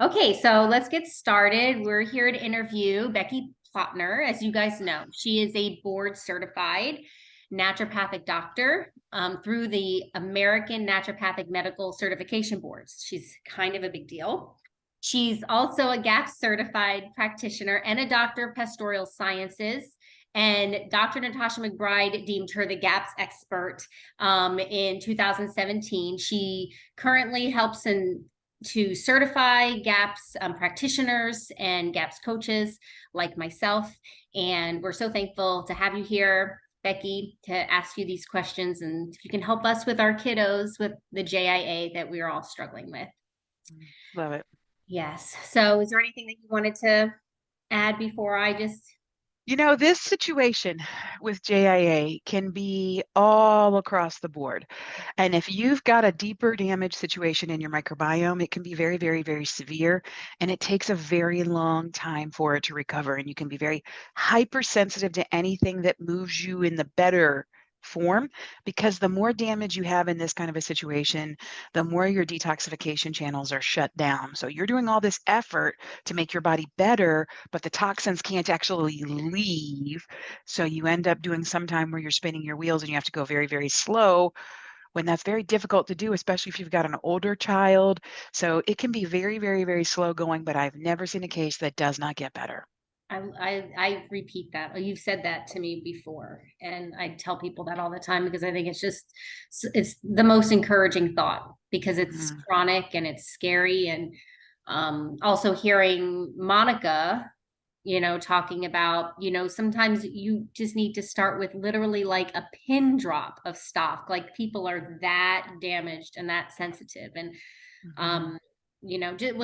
Okay, so let's get started. We're here to interview Becky Plotner. As you guys know, she is a board certified naturopathic doctor through the American Naturopathic Medical Certification Boards. She's kind of a big deal. She's also a GAP certified practitioner and a doctor of pastoral sciences. And Dr. Natasha McBride deemed her the GAPS expert in 2017. She currently helps to certify GAPS practitioners and GAPS coaches like myself. And we're so thankful to have you here, Becky, to ask you these questions and if you can help us with our kiddos with the JIA that we're all struggling with. Love it. Yes. So is there anything that you wanted to add before I just This situation with JIA can be all across the board. And if you've got a deeper damage situation in your microbiome, it can be very, very, very severe. And it takes a very long time for it to recover. And you can be very hypersensitive to anything that moves you in the better form, because the more damage you have in this kind of a situation, the more your detoxification channels are shut down. So you're doing all this effort to make your body better, but the toxins can't actually leave. So you end up doing some time where you're spinning your wheels and you have to go very, very slow, when that's very difficult to do, especially if you've got an older child. So it can be very, very, very slow going, but I've never seen a case that does not get better. I repeat that. You've said that to me before, and I tell people that all the time because I think it's the most encouraging thought because it's Mhm. chronic and it's scary. And also hearing Monica, talking about, sometimes you just need to start with literally like a pin drop of stock. Like people are that damaged and that sensitive, and Mhm. um,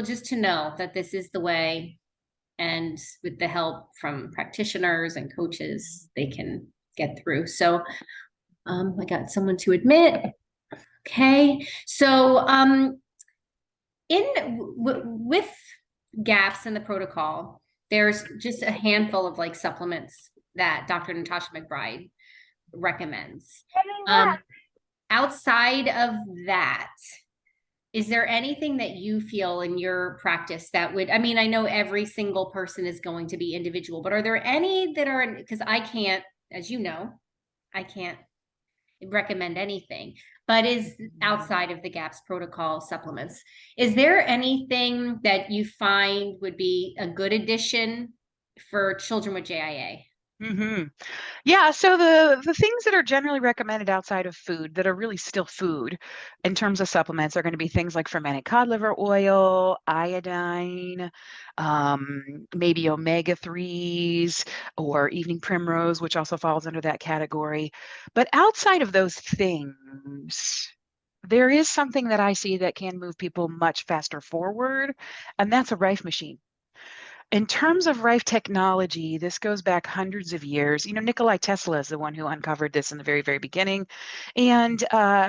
just to know that this is the way and with the help from practitioners and coaches, they can get through. So I got someone to admit. Okay. So with gaps in the protocol, there's just a handful of like supplements that Dr. Natasha McBride recommends. Um, outside of that, is there anything that you feel in your practice that would, I mean, I know every single person is going to be individual, but are there any that are, because I can't, as you know, I can't recommend anything, but is Mhm. outside of the GAPS protocol supplements. Is there anything that you find would be a good addition for children with JIA? Mhm. Yeah, so the things that are generally recommended outside of food that are really still food in terms of supplements are going to be things like fermented cod liver oil, iodine, maybe omega-3s, or evening primrose, which also falls under that category. But outside of those things, there is something that I see that can move people much faster forward, and that's a Rife machine. In terms of Rife technology, this goes back hundreds of years. Nikolai Tesla is the one who uncovered this in the very, very beginning. And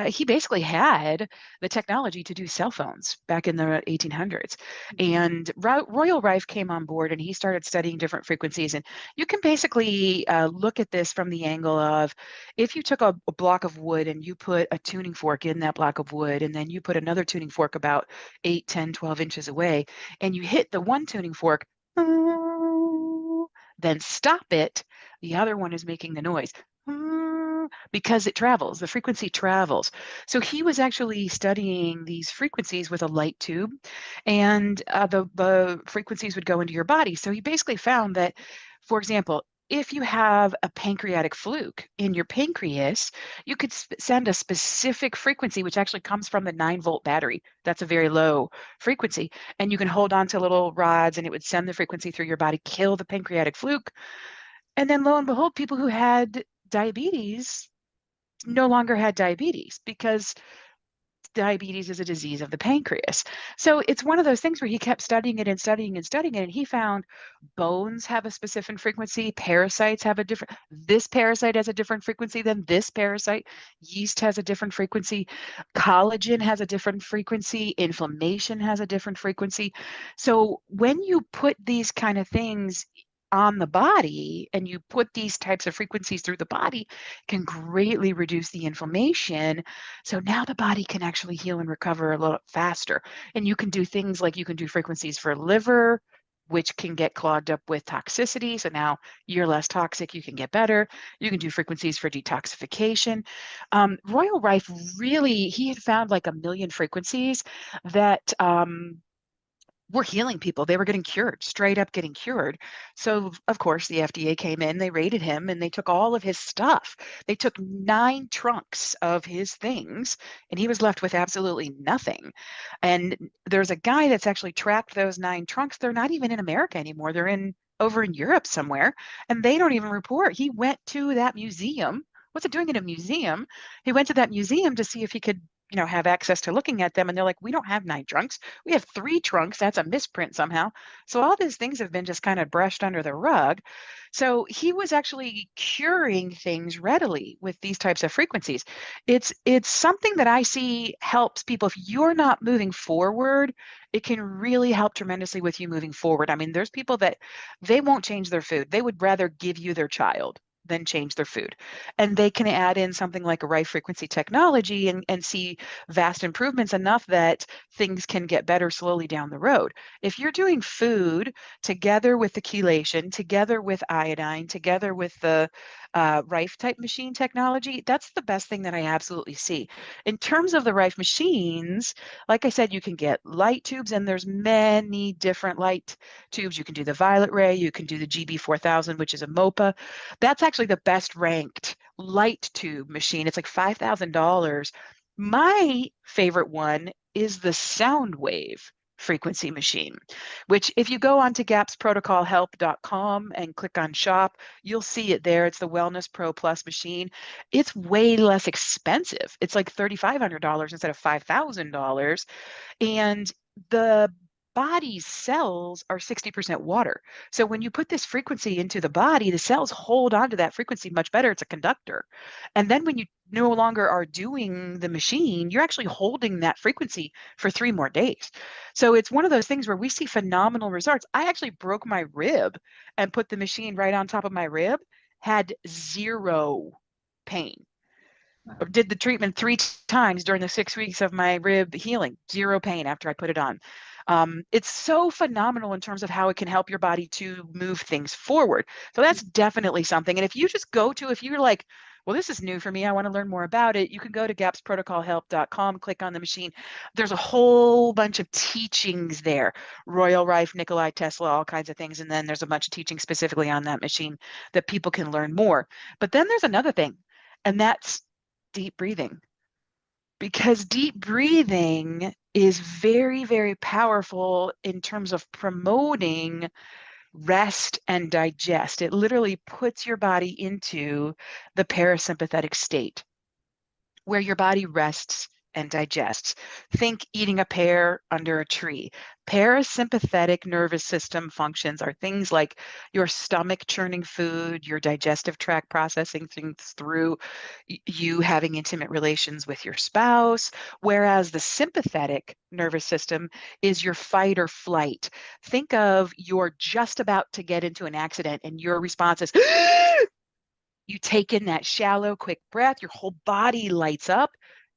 he basically had the technology to do cell phones back in the 1800s. And Royal Rife came on board and he started studying different frequencies. And you can basically look at this from the angle of, if you took a block of wood and you put a tuning fork in that block of wood, and then you put another tuning fork about 8, 10, 12 inches away, and you hit the one tuning fork, then stop it. The other one is making the noise because it travels, the frequency travels. So he was actually studying these frequencies with a light tube, and the frequencies would go into your body. So he basically found that, for example, if you have a pancreatic fluke in your pancreas, you could send a specific frequency, which actually comes from the 9-volt battery. That's a very low frequency, and you can hold on to little rods and it would send the frequency through your body, kill the pancreatic fluke. And then lo and behold, people who had diabetes no longer had diabetes, because diabetes is a disease of the pancreas. So it's one of those things where he kept studying it and studying and studying it. And he found bones have a specific frequency, parasites have a different, this parasite has a different frequency than this parasite, yeast has a different frequency, collagen has a different frequency, inflammation has a different frequency. So when you put these kind of things on the body and you put these types of frequencies through the body can greatly reduce the inflammation. So now the body can actually heal and recover a little faster. And you can do things like you can do frequencies for liver, which can get clogged up with toxicity. So now you're less toxic, you can get better. You can do frequencies for detoxification. Royal Rife really, he had found like a million frequencies that were healing people. They were getting cured, straight up getting cured. So, of course, the FDA came in, they raided him, and they took all of his stuff. They took 9 trunks of his things, and he was left with absolutely nothing. And there's a guy that's actually tracked those 9 trunks. They're not even in America anymore. They're in over in Europe somewhere, and they don't even report. He went to that museum. What's it doing in a museum? He went to that museum to see if he could, have access to looking at them. And they're like, we don't have 9 trunks. We have 3 trunks. That's a misprint somehow. So all these things have been just kind of brushed under the rug. So he was actually curing things readily with these types of frequencies. It's something that I see helps people. If you're not moving forward, it can really help tremendously with you moving forward. I mean, there's people that they won't change their food. They would rather give you their child than change their food. And they can add in something like a Rife frequency technology and see vast improvements enough that things can get better slowly down the road. If you're doing food together with the chelation, together with iodine, together with the Rife type machine technology, that's the best thing that I absolutely see. In terms of the Rife machines, like I said, you can get light tubes, and there's many different light tubes. You can do the violet ray, you can do the GB4000, which is a MOPA. That's actually the best ranked light tube machine. It's like $5,000. My favorite one is the Soundwave frequency machine, which if you go onto gapsprotocolhelp.com and click on shop, you'll see it there. It's the Wellness Pro Plus machine. It's way less expensive. It's like $3,500 instead of $5,000. And the body's cells are 60% water. So when you put this frequency into the body, the cells hold on to that frequency much better. It's a conductor. And then when you no longer are doing the machine, you're actually holding that frequency for 3 more days. So it's one of those things where we see phenomenal results. I actually broke my rib and put the machine right on top of my rib, had zero pain, did the treatment 3 times during the 6 weeks of my rib healing, zero pain after I put it on. It's so phenomenal in terms of how it can help your body to move things forward. So that's definitely something. And if you just go to, if you're like, well, this is new for me, I want to learn more about it, you can go to gapsprotocolhelp.com, click on the machine. There's a whole bunch of teachings there. Royal Rife, Nikolai Tesla, all kinds of things. And then there's a bunch of teaching specifically on that machine that people can learn more. But then there's another thing, and that's deep breathing, because deep breathing is very, very powerful in terms of promoting rest and digest. It literally puts your body into the parasympathetic state where your body rests and digests. Think eating a pear under a tree. Parasympathetic nervous system functions are things like your stomach churning food, your digestive tract processing things through you having intimate relations with your spouse, whereas the sympathetic nervous system is your fight or flight. Think of you're just about to get into an accident and your response is you take in that shallow, quick breath, your whole body lights up.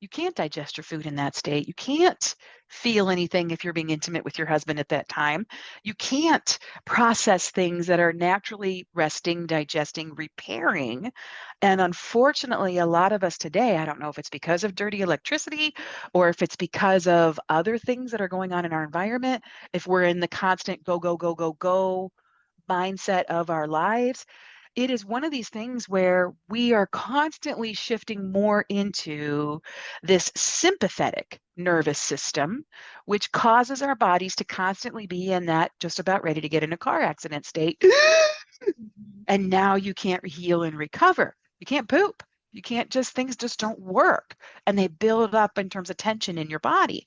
You can't digest your food in that state. You can't feel anything if you're being intimate with your husband at that time. You can't process things that are naturally resting, digesting, repairing. And unfortunately, a lot of us today, I don't know if it's because of dirty electricity or if it's because of other things that are going on in our environment, if we're in the constant go, go, go, go, go mindset of our lives, it is one of these things where we are constantly shifting more into this sympathetic nervous system, which causes our bodies to constantly be in that just about ready to get in a car accident state. Mhm. And now you can't heal and recover. You can't poop. You can't just, things just don't work. And they build up in terms of tension in your body.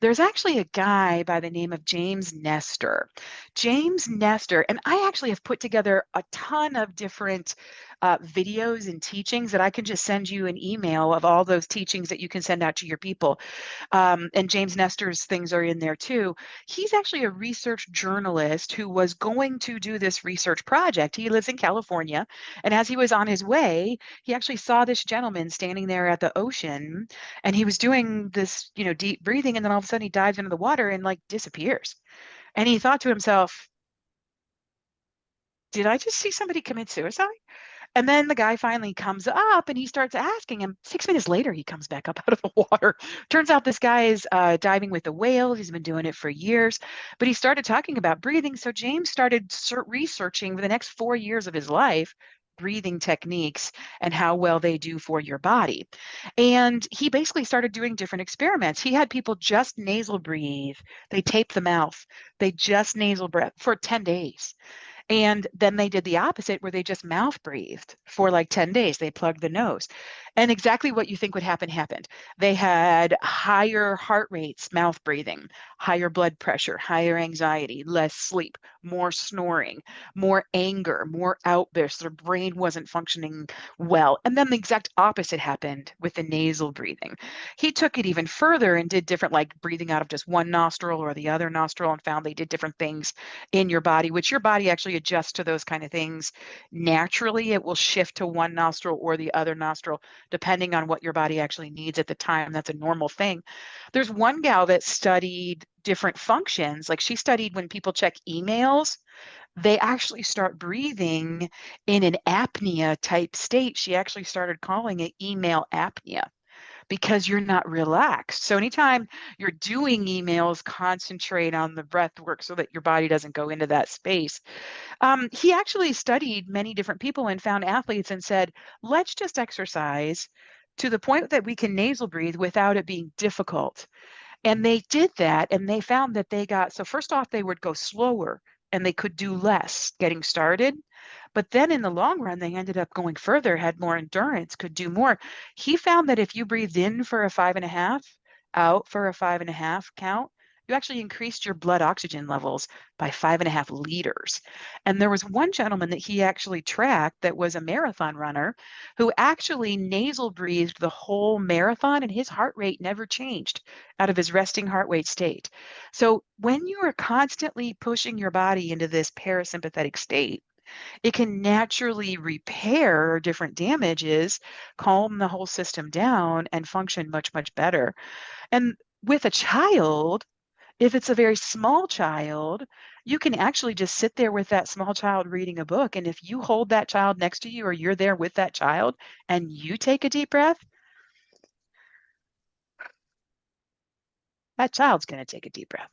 There's actually a guy by the name of James Nestor. James Nestor, and I actually have put together a ton of different videos and teachings that I can just send you an email of all those teachings that you can send out to your people. And James Nestor's things are in there too. He's actually a research journalist who was going to do this research project. He lives in California. And as he was on his way, he actually saw this gentleman standing there at the ocean and he was doing this, deep breathing. And then all of a sudden he dives into the water and like disappears. And he thought to himself, did I just see somebody commit suicide? And then the guy finally comes up and he starts asking him. 6 minutes later, he comes back up out of the water. Turns out this guy is diving with the whales. He's been doing it for years, but he started talking about breathing. So James started researching for the next 4 years of his life breathing techniques and how well they do for your body. And he basically started doing different experiments. He had people just nasal breathe. They taped the mouth. They just nasal breath for 10 days. And then they did the opposite where they just mouth breathed for like 10 days. They plugged the nose. And exactly what you think would happen happened. They had higher heart rates, mouth breathing, higher blood pressure, higher anxiety, less sleep, more snoring, more anger, more outbursts. Their brain wasn't functioning well. And then the exact opposite happened with the nasal breathing. He took it even further and did different, like breathing out of just one nostril or the other nostril, and found they did different things in your body, which your body actually adjusts to those kind of things naturally. It will shift to one nostril or the other nostril, depending on what your body actually needs at the time. That's a normal thing. There's one gal that studied different functions. Like she studied when people check emails, they actually start breathing in an apnea type state. She actually started calling it email apnea because you're not relaxed. So anytime you're doing emails, concentrate on the breath work so that your body doesn't go into that space. He actually studied many different people and found athletes and said, let's just exercise to the point that we can nasal breathe without it being difficult. And they did that and they found that they got, so first off, they would go slower and they could do less getting started. But then in the long run, they ended up going further, had more endurance, could do more. He found that if you breathed in for a 5.5, out for a 5.5 count, you actually increased your blood oxygen levels by 5.5 liters. And there was one gentleman that he actually tracked that was a marathon runner who actually nasal breathed the whole marathon and his heart rate never changed out of his resting heart rate state. So when you are constantly pushing your body into this parasympathetic state, it can naturally repair different damages, calm the whole system down, and function much, much better. And with a child, if it's a very small child, you can actually just sit there with that small child reading a book. And if you hold that child next to you or you're there with that child and you take a deep breath, that child's going to take a deep breath.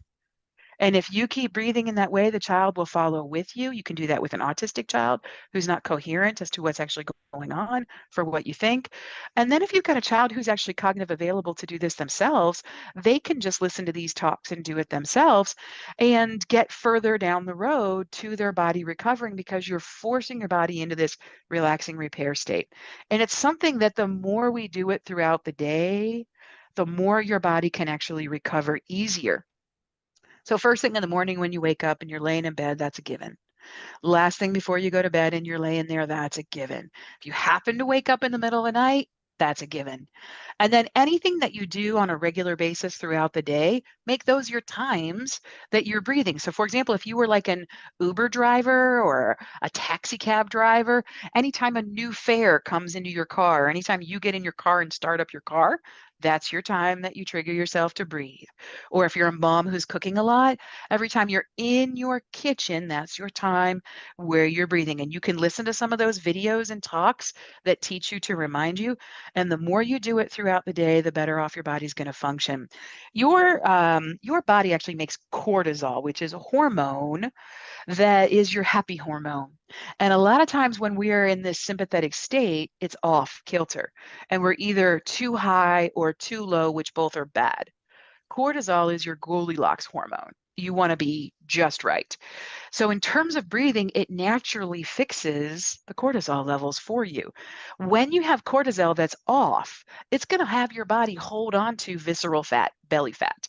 And if you keep breathing in that way, the child will follow with you. You can do that with an autistic child who's not coherent as to what's actually going on for what you think. And then if you've got a child who's actually cognitive available to do this themselves, they can just listen to these talks and do it themselves and get further down the road to their body recovering because you're forcing your body into this relaxing repair state. And it's something that the more we do it throughout the day, the more your body can actually recover easier. So first thing in the morning when you wake up and you're laying in bed, that's a given. Last thing before you go to bed and you're laying there, that's a given. If you happen to wake up in the middle of the night, that's a given. And then anything that you do on a regular basis throughout the day, make those your times that you're breathing. So, for example, if you were like an Uber driver or a taxi cab driver, anytime a new fare comes into your car, anytime you get in your car and start up your car, that's your time that you trigger yourself to breathe. Or if you're a mom who's cooking a lot, every time you're in your kitchen, that's your time where you're breathing. And you can listen to some of those videos and talks that teach you to remind you. And the more you do it throughout the day, the better off your body's going to function. Your body actually makes cortisol, which is a hormone that is your happy hormone. And a lot of times when we are in this sympathetic state, it's off kilter, and we're either too high or too low, which both are bad. Cortisol is your Goldilocks hormone. You want to be just right. So, in terms of breathing, it naturally fixes the cortisol levels for you. When you have cortisol that's off, it's going to have your body hold on to visceral fat, belly fat.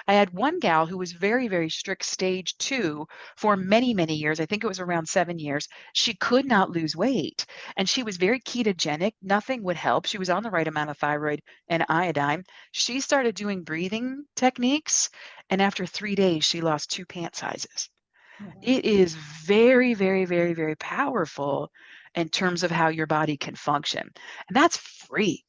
I had one gal who was very, very strict stage 2 for many, many years. I think it was around 7 years. She could not lose weight and she was very ketogenic. Nothing would help. She was on the right amount of thyroid and iodine. She started doing breathing techniques, and after 3 days, she lost 2 pant sizes. Oh, wow. It is very, very, very, very powerful in terms of how your body can function. And that's free.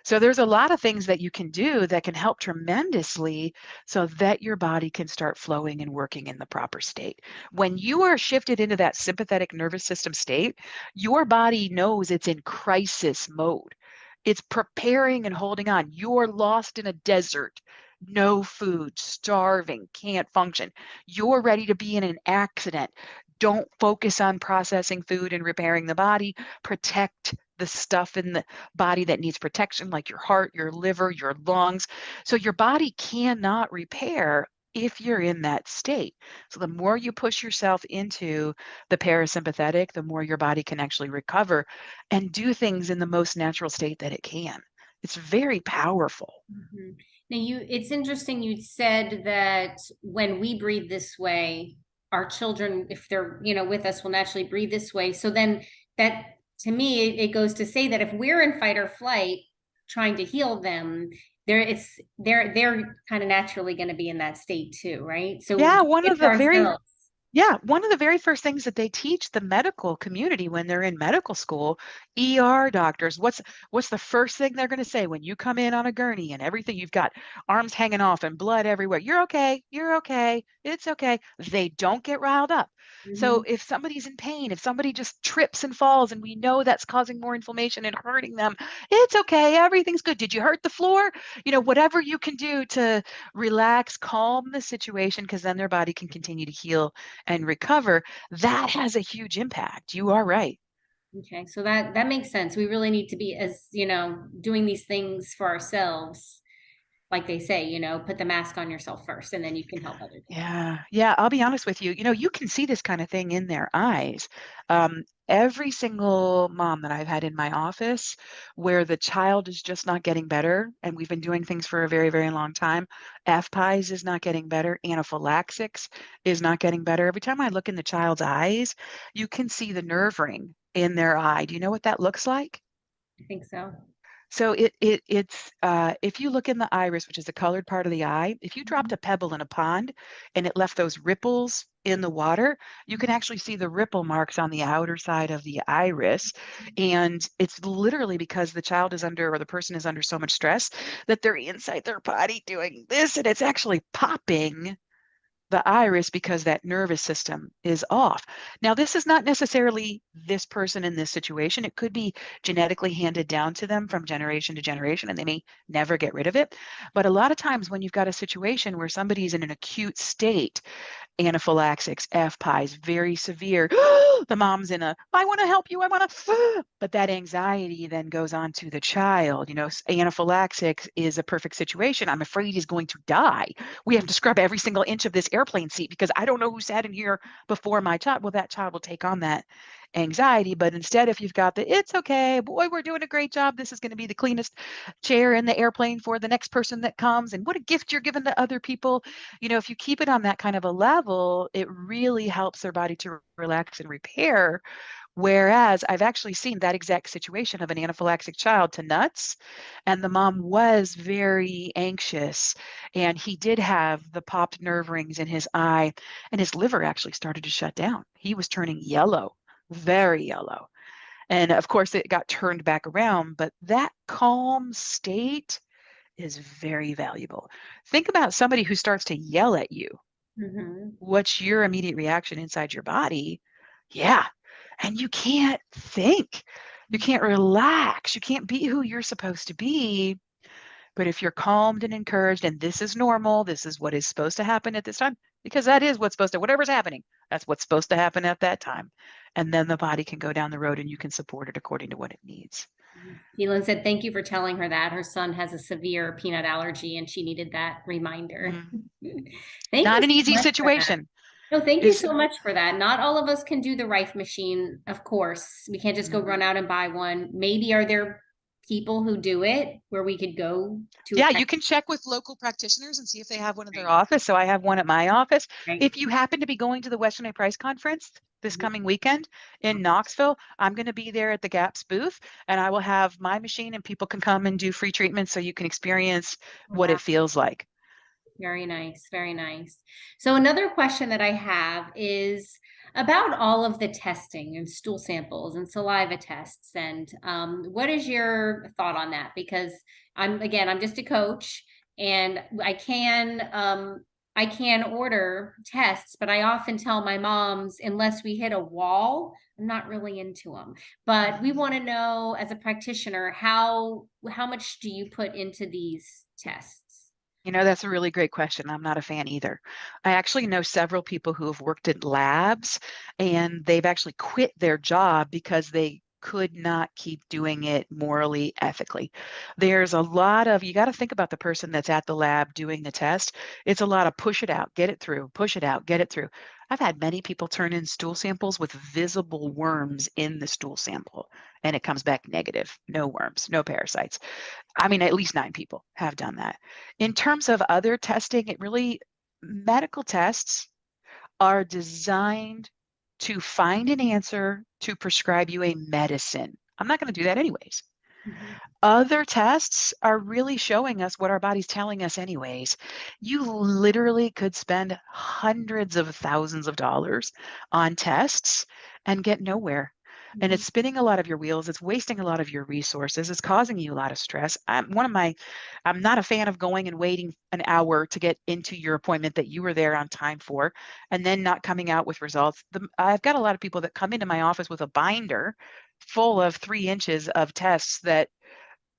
So there's a lot of things that you can do that can help tremendously so that your body can start flowing and working in the proper state. When you are shifted into that sympathetic nervous system state, your body knows it's in crisis mode. It's preparing and holding on. You're lost in a desert, no food, starving, can't function. You're ready to be in an accident. Don't focus on processing food and repairing the body. Protect the stuff in the body that needs protection, like your heart, your liver, your lungs. So your body cannot repair if you're in that state. So the more you push yourself into the parasympathetic, the more your body can actually recover and do things in the most natural state that it can. It's very powerful. Mhm. Now it's interesting you said that when we breathe this way, our children, if they're, with us, will naturally breathe this way. So then that, to me, it goes to say that if we're in fight or flight trying to heal them, they're kind of naturally going to be in that state too, right? So Yeah, it's ourselves. one of the very first things that they teach the medical community when they're in medical school, ER doctors, what's the first thing they're going to say when you come in on a gurney and everything you've got arms hanging off and blood everywhere. You're okay. You're okay. It's okay. They don't get riled up. So Mhm. if somebody's in pain, if somebody just trips and falls and we know that's causing more inflammation and hurting them, it's okay. Everything's good. Did you hurt the floor? Whatever you can do to relax, calm the situation, because then their body can continue to heal and recover, that has a huge impact. You are right. Okay, so that makes sense. We really need to be, as doing these things for ourselves, like they say, put the mask on yourself first, and then you can help other people. Yeah, yeah, I'll be honest with you. You can see this kind of thing in their eyes. Every single mom that I've had in my office where the child is just not getting better, and we've been doing things for a very, very long time, FPIES is not getting better, anaphylaxis is not getting better. Every time I look in the child's eyes, you can see the nerve ring in their eye. Do you know what that looks like? I think so. So it's if you look in the iris, which is the colored part of the eye, if you dropped a pebble in a pond and it left those ripples in the water, you can actually see the ripple marks on the outer side of the iris. And it's literally because the child is under or the person is under so much stress that they're inside their body doing this, and it's actually popping the iris because that nervous system is off. Now, this is not necessarily this person in this situation. It could be genetically handed down to them from generation to generation, and they may never get rid of it. But a lot of times, when you've got a situation where somebody's in an acute state, anaphylaxis, FPIES, very severe. The mom's in a, I want to help you, I want to, but that anxiety then goes on to the child. Anaphylaxis is a perfect situation. I'm afraid he's going to die. We have to scrub every single inch of this airplane seat because I don't know who sat in here before my child. Well, that child will take on that anxiety. But instead, if you've got the, it's okay, boy, we're doing a great job. This is going to be the cleanest chair in the airplane for the next person that comes. And what a gift you're giving to other people. If you keep it on that kind of a level, it really helps their body to relax and repair. Whereas I've actually seen that exact situation of an anaphylactic child to nuts, and the mom was very anxious, and he did have the popped nerve rings in his eye, and his liver actually started to shut down. He was turning yellow, very yellow. And of course, it got turned back around, but that calm state is very valuable. Think about somebody who starts to yell at you. Hmm. What's your immediate reaction inside your body? Yeah. And you can't think. You can't relax. You can't be who you're supposed to be. But if you're calmed and encouraged, and this is normal, this is what is supposed to happen at this time, because that is what's supposed to, whatever's happening, that's what's supposed to happen at that time. And then the body can go down the road and you can support it according to what it needs. Keelan said, thank you for telling her that. Her son has a severe peanut allergy and she needed that reminder. Mm. Thank you Not an so easy much for that. situation. No, thank you It's so much for that. Not all of us can do the Rife machine, of course. We can't just go mm. run out and buy one. Maybe are there people who do it where we could go to a Yeah, practice? you can check with local practitioners and see if they have one at their office. So I have one at my office. Right. If you happen to be going to the Western Eye Price Conference this Mhm. coming weekend in Knoxville, I'm going to be there at the GAPS booth and I will have my machine and people can come and do free treatments so you can experience what Wow. it feels like. Very nice, very nice. So another question that I have is about all of the testing and stool samples and saliva tests. And what is your thought on that? Because I'm just a coach, and I can order tests, but I often tell my moms, unless we hit a wall, I'm not really into them. But we want to know, as a practitioner, how much do you put into these tests? You know, that's a really great question. I'm not a fan either. I actually know several people who have worked at labs and they've actually quit their job because they could not keep doing it morally, ethically. There's a lot of, you got to think about the person that's at the lab doing the test. It's a lot of push it out, get it through, push it out, get it through. I've had many people turn in stool samples with visible worms in the stool sample, and it comes back negative. No worms, no parasites. I mean, at least 9 people have done that. In terms of other testing, medical tests are designed to find an answer to prescribe you a medicine. I'm not going to do that anyways. Mhm. Other tests are really showing us what our body's telling us anyways. You literally could spend hundreds of thousands of dollars on tests and get nowhere. And Mhm. it's spinning a lot of your wheels. It's wasting a lot of your resources. It's causing you a lot of stress. I'm not a fan of going and waiting an hour to get into your appointment that you were there on time for, and then not coming out with results. I've got a lot of people that come into my office with a binder full of 3 inches of tests that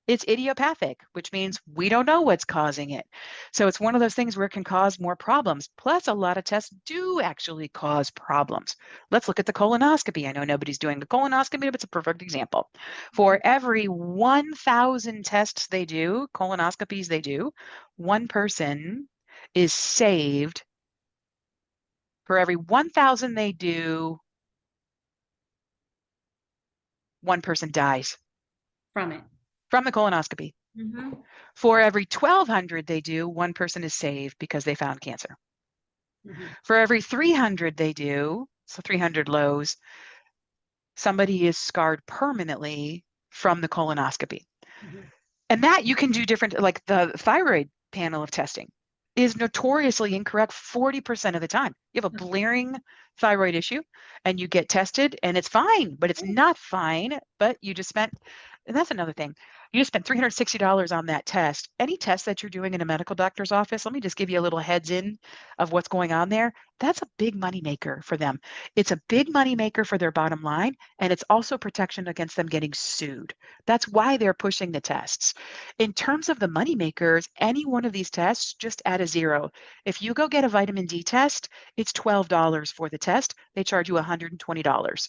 it's idiopathic, which means we don't know what's causing it. So it's one of those things where it can cause more problems. Plus, a lot of tests do actually cause problems. Let's look at the colonoscopy. I know nobody's doing the colonoscopy, but it's a perfect example. For every 1,000 tests they do, colonoscopies they do, one person is saved. For every 1,000 they do, one person dies From it. from the colonoscopy. Mm-hmm. For every 1,200 they do, one person is saved because they found cancer. Mm-hmm. For every 300 they do, so 300 lows, somebody is scarred permanently from the colonoscopy. Mm-hmm. And that you can do different, like the thyroid panel of testing is notoriously incorrect 40% of the time. You have a blaring thyroid issue and you get tested and it's fine, but it's not fine. But you just spent, and that's another thing. You just spent $360 on that test. Any test that you're doing in a medical doctor's office, let me just give you a little heads in of what's going on there. That's a big money maker for them. It's a big money maker for their bottom line, and it's also protection against them getting sued. That's why they're pushing the tests. In terms of the money makers, any one of these tests, just add a zero. If you go get a vitamin D test, it's $12 for the test. They charge you $120.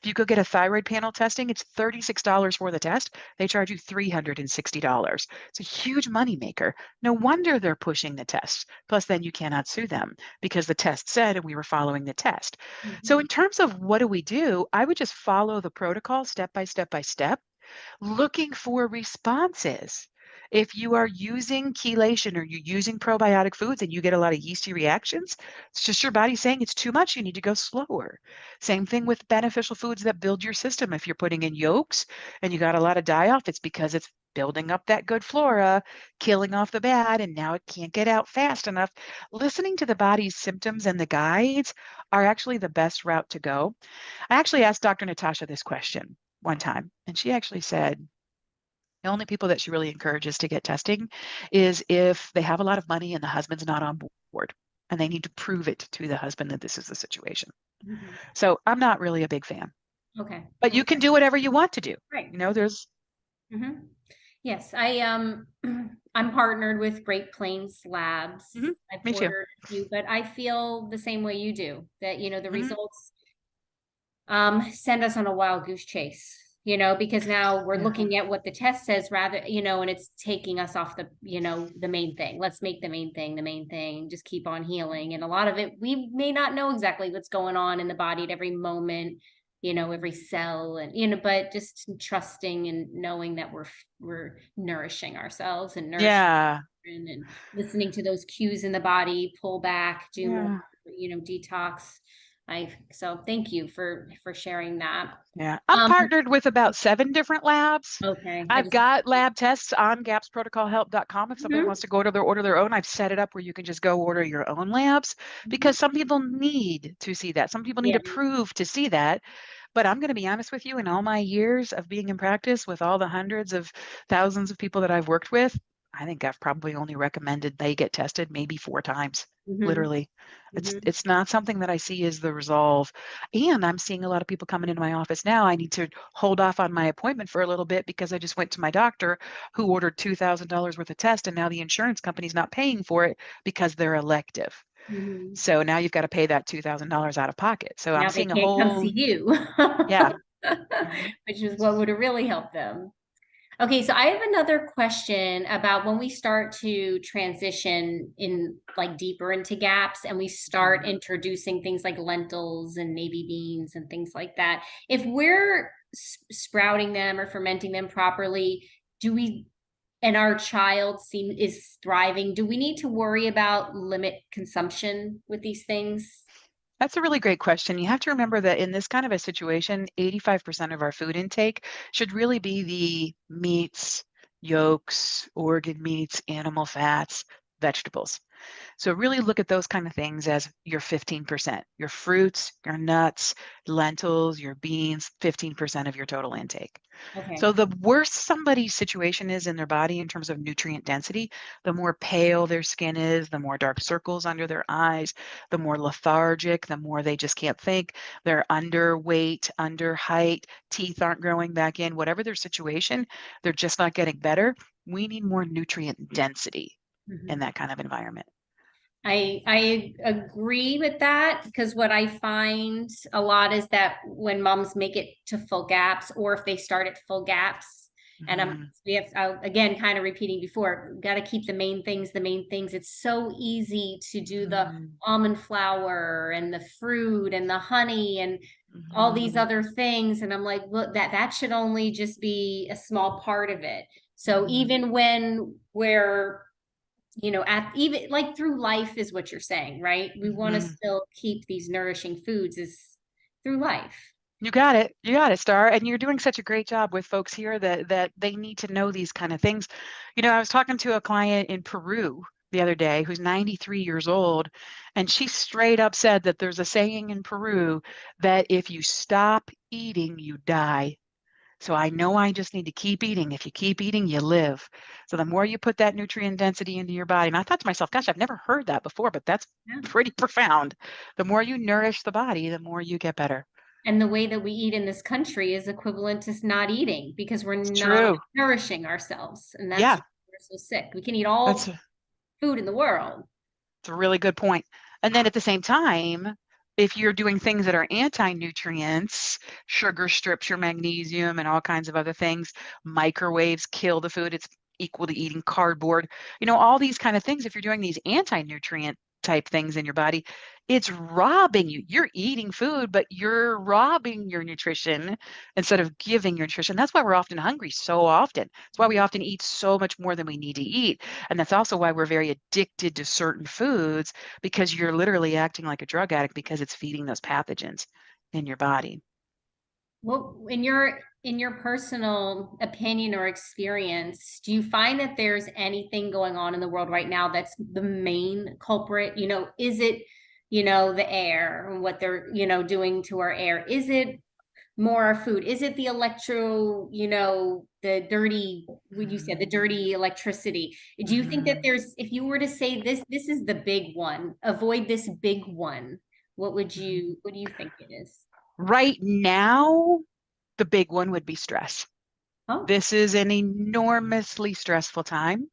If you go get a thyroid panel testing, it's $36 for the test. They charge you $360. It's a huge money maker. No wonder they're pushing the tests. Plus, then you cannot sue them because the test said we were following the test. So, Mm-hmm. in terms of what do we do, I would just follow the protocol step by step by step looking for responses. If you are using chelation or you're using probiotic foods and you get a lot of yeasty reactions, it's just your body saying it's too much. You need to go slower. Same thing with beneficial foods that build your system. If you're putting in yolks and you got a lot of die off, it's because it's building up that good flora, killing off the bad, and now it can't get out fast enough. Listening to the body's symptoms and the guides are actually the best route to go. I actually asked Dr. Natasha this question one time, and she actually said the only people that she really encourages to get testing is if they have a lot of money and the husband's not on board and they need to prove it to the husband that this is the situation. Mm-hmm. So I'm not really a big fan, Okay. but you can Okay. do whatever you want to do. Right. You know, there's, Mm-hmm. Yes, I'm partnered with Great Plains Labs. mhm, I've me too. ordered a few, but I feel the same way you do, that the Hmm. results send us on a wild goose chase. because now we're Yeah. looking at what the test says rather, and it's taking us off the main thing. Let's make the main thing, just keep on healing. And a lot of it, we may not know exactly what's going on in the body at every moment, every cell and, but just trusting and knowing that we're nourishing ourselves and nourishing Yeah. and listening to those cues in the body, pull back, do more, Yeah. detox. So thank you for sharing that. Yeah. I'm Um, partnered with about 7 different labs. okay. I've got lab tests on gapsprotocolhelp.com. If somebody Mhm, wants to go order their own, I've set it up where you can just go order your own labs mhm. because some people need to see that. Some people need Yeah. to prove to see that. But I'm going to be honest with you, in all my years of being in practice with all the hundreds of thousands of people that I've worked with, I think I've probably only recommended they get tested maybe 4 times, Hmm. literally. It's Hmm. it's not something that I see as the resolve. And I'm seeing a lot of people coming into my office now. I need to hold off on my appointment for a little bit because I just went to my doctor who ordered $2,000 worth of test, and now the insurance company's not paying for it because they're elective. Hmm. So now you've got to pay that $2,000 out of pocket. So I'm Now they seeing a can't come see whole, you, yeah. Mhm. which is what would have really helped them. Okay, so I have another question about when we start to transition in like deeper into gaps and we start Mhm. introducing things like lentils and navy beans and things like that. If we're sprouting them or fermenting them properly, do we and our child is thriving, do we need to worry about limit consumption with these things? That's a really great question. You have to remember that in this kind of a situation, 85% of our food intake should really be the meats, yolks, organ meats, animal fats, vegetables. So really look at those kind of things as your 15%, your fruits, your nuts, lentils, your beans, 15% of your total intake. Okay. So the worse somebody's situation is in their body in terms of nutrient density, the more pale their skin is, the more dark circles under their eyes, the more lethargic, the more they just can't think, they're underweight, under height, teeth aren't growing back in, whatever their situation, they're just not getting better. We need more nutrient density in Mhm. that kind of environment. I agree with that because what I find a lot is that when moms make it to full gaps or if they start at full gaps, and Mhm. we have again kind of repeating before, got to keep the main things the main things. It's so easy to do the Mhm. almond flour and the fruit and the honey and all these Mhm. other things, and I'm like, look, that should only just be a small part of it. So Mhm. even when we're at even like through life is what you're saying, right? We want to Mhm. still keep these nourishing foods is through life. You got it. You got it, Star. And you're doing such a great job with folks here that they need to know these kind of things. I was talking to a client in Peru the other day who's 93 years old, and she straight up said that there's a saying in Peru that if you stop eating, you die. So I know I just need to keep eating. If you keep eating, you live. So the more you put that nutrient density into your body, and I thought to myself, gosh, I've never heard that before, but that's Yeah. pretty profound. The more you nourish the body, the more you get better. And the way that we eat in this country is equivalent to not eating because we're It's not true. nourishing ourselves. And that's Yeah, why we're so sick. We can eat that's all a, food in the world. it's a really good point. And then at the same time, if you're doing things that are anti-nutrients, sugar strips your magnesium and all kinds of other things, microwaves kill the food. It's equal to eating cardboard. All these kind of things, if you're doing these anti-nutrient type things in your body, it's robbing you. You're eating food, but you're robbing your nutrition instead of giving your nutrition. That's why we're often hungry so often. It's why we often eat so much more than we need to eat. And that's also why we're very addicted to certain foods because you're literally acting like a drug addict because it's feeding those pathogens in your body. Well, in your personal opinion or experience, do you find that there's anything going on in the world right now that's the main culprit? Is it, the air and what they're, doing to our air? Is it more our food? Is it the the dirty, what you said, Mhm. the dirty electricity? Do you think that Mhm. if you were to say this is the big one, avoid this big one, Mhm. what do you think it is? Right now, the big one would be stress. Oh. This is an enormously stressful time.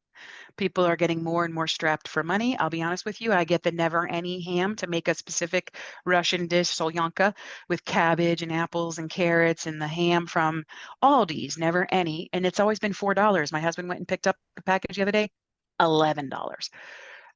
People are getting more and more strapped for money. I'll be honest with you, I get the never any ham to make a specific Russian dish, solyanka, with cabbage and apples and carrots, and the ham from Aldi's, never any. And it's always been $4. My husband went and picked up the package the other day, $11.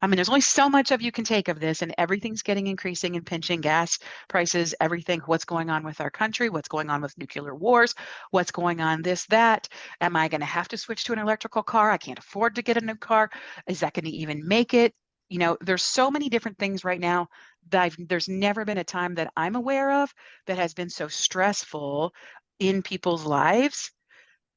I mean, there's only so much of you can take of this, and everything's getting increasing and pinching gas prices, everything, what's going on with our country, what's going on with nuclear wars, what's going on this, that. Am I going to have to switch to an electrical car? I can't afford to get a new car. Is that going to even make it? You know, there's so many different things right now that there's never been a time that I'm aware of that has been so stressful in people's lives,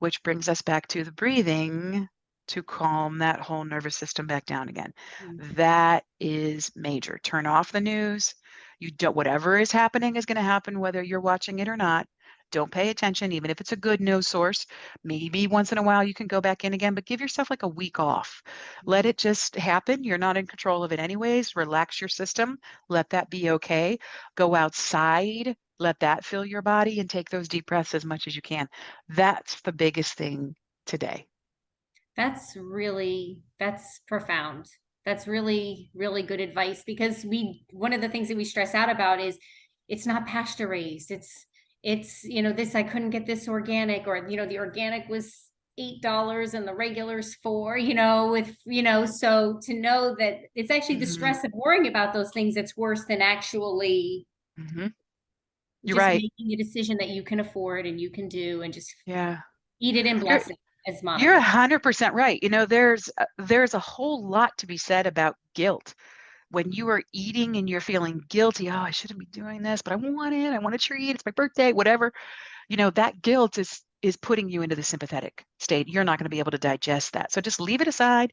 which brings us back to the breathing to calm that whole nervous system back down again. Mm. That is major. Turn off the news. You don't, whatever is happening is going to happen, whether you're watching it or not. Don't pay attention, even if it's a good news source. Maybe once in a while you can go back in again, but give yourself like a week off. Let it just happen. You're not in control of it anyways. Relax your system. Let that be okay. Go outside. Let that fill your body and take those deep breaths as much as you can. That's the biggest thing today. That's profound. That's really, really good advice because one of the things that we stress out about is it's not pasture raised. This, I couldn't get this organic, or, the organic was $8 and the regular's $4, so to know that it's actually the Hmm. stress of worrying about those things that's worse than actually Hmm. You're just right. making a decision that you can afford and you can do and just Yeah. eat it and You're bless it, as you're Monica. 100% right. You know, there's a whole lot to be said about guilt. When you are eating and you're feeling guilty, oh, I shouldn't be doing this, but I want it. I want a treat. It's my birthday, whatever. You know, that guilt is putting you into the sympathetic state. You're not going to be able to digest that. So just leave it aside.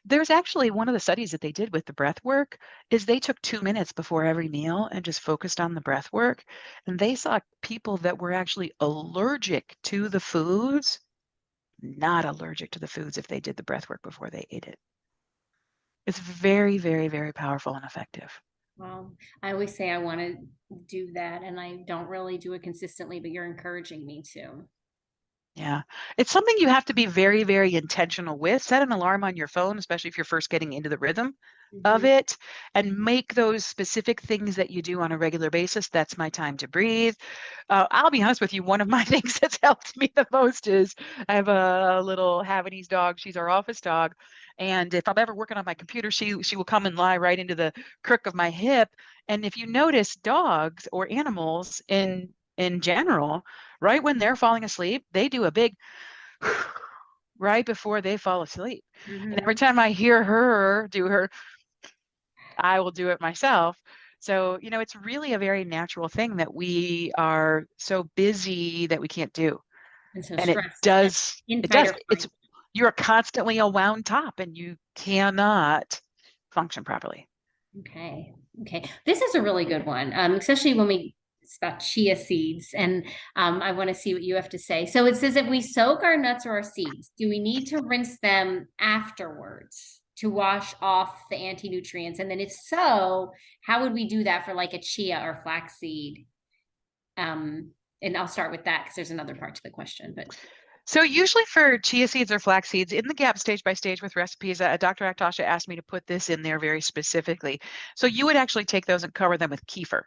There's actually one of the studies that they did with the breath work is they took 2 minutes before every meal and just focused on the breath work. And they saw people that were actually allergic to the foods, not allergic to the foods if they did the breath work before they ate it. It's very, very, very powerful and effective. Well, I always say I want to do that, and I don't really do it consistently, but you're encouraging me to. Yeah. It's something you have to be very, very intentional with. Set an alarm on your phone, especially if you're first getting into the rhythm of Mhm. it, and make those specific things that you do on a regular basis. That's my time to breathe. I'll be honest with you, one of my things that's helped me the most is I have a little Havanese dog. She's our office dog. And if I'm ever working on my computer, she will come and lie right into the crook of my hip. And if you notice dogs or animals in general, right when they're falling asleep, they do a big right before they fall asleep. And every Mhm. time I hear her do her, I will do it myself. So, you know, it's really a very natural thing that we are so busy that we can't do. And so And stressed and in fight or it's, flight. you're constantly a wound top and you cannot function properly. Okay. Okay. This is a really good one, especially when it's about chia seeds. And I want to see what you have to say. So it says if we soak our nuts or our seeds, do we need to rinse them afterwards to wash off the anti-nutrients? And then if so, how would we do that for like a chia or flaxseed? And I'll start with that because there's another part to the question. But So usually for chia seeds or flax seeds, in the gap stage by stage with recipes, Dr. Aktasha asked me to put this in there very specifically. So you would actually take those and cover them with kefir.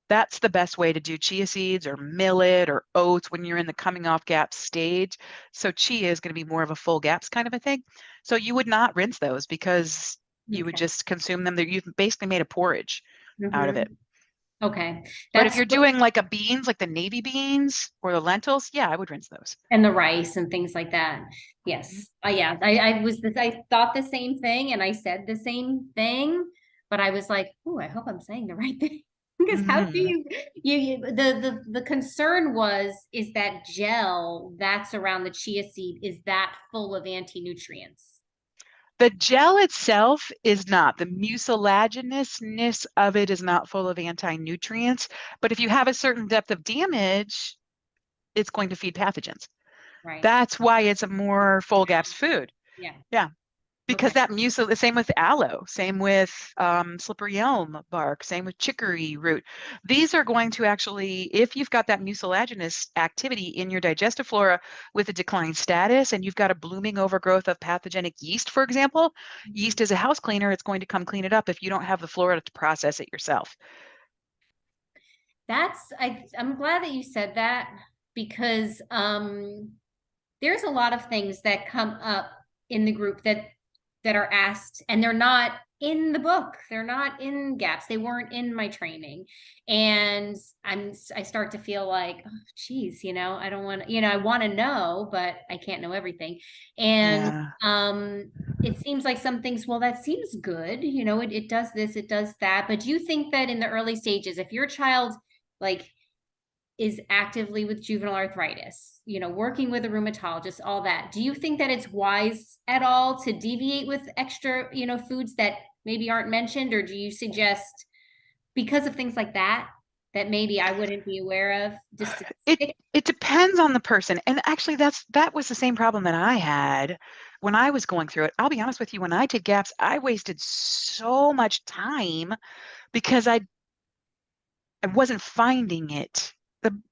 That's the best way to do chia seeds or millet or oats when you're in the coming off gap stage. So chia is going to be more of a full gaps kind of a thing. So you would not rinse those because you would okay. just consume them. You've basically made a porridge out of it. Hmm. Okay. But if That's you're doing like a beans, like the navy beans or the lentils, yeah, I would rinse those. and the rice and things like that. Mhm. Yes. Yeah. I thought the same thing and I said the same thing, but I was like, oh, I hope I'm saying the right thing. Because how do Mhm. the concern was, is that gel that's around the chia seed, is that full of anti-nutrients? The gel itself is not. The mucilaginous of it is not full of anti-nutrients. But if you have a certain depth of damage, it's going to feed pathogens. Right. That's why it's a more full gaps food. Yeah. Yeah. because Okay. that mucil, the same with aloe, same with slippery elm bark, same with chicory root. These are going to actually, if you've got that mucilaginous activity in your digestive flora with a declined status and you've got a blooming overgrowth of pathogenic yeast, for example, Mhm. yeast is a house cleaner. It's going to come clean it up if you don't have the flora to process it yourself. I'm glad that you said that because there's a lot of things that come up in the group that are asked and they're not in the book. They're not in gaps. They weren't in my training. And I start to feel like, oh, geez, I don't want to, I want to know, but I can't know everything. And Yeah. it seems like some things, well, that seems good. It does this, it does that. But do you think that in the early stages, if your child like is actively with juvenile arthritis, working with a rheumatologist, all that. Do you think that it's wise at all to deviate with extra, foods that maybe aren't mentioned? Or do you suggest, because of things like that, that maybe I wouldn't be aware of, just to It stick? it depends on the person. And actually that was the same problem that I had when I was going through it. I'll be honest with you, when I did gaps, I wasted so much time because I wasn't finding it.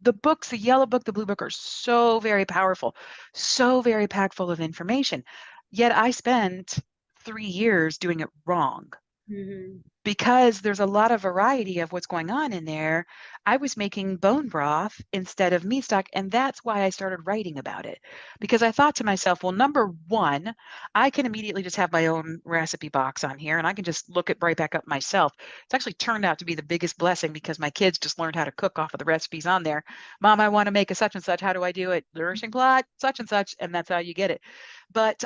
The books, the yellow book, the blue book are so very powerful, so very packed full of information. Yet I spent 3 years doing it wrong Mhm. because there's a lot of variety of what's going on in there. I was making bone broth instead of meat stock, and that's why I started writing about it. Because I thought to myself, well, number one, I can immediately just have my own recipe box on here, and I can just look it right back up myself. It's actually turned out to be the biggest blessing because my kids just learned how to cook off of the recipes on there. Mom, I want to make a such and such. How do I do it? Nourishing plot, such and such, and that's how you get it. But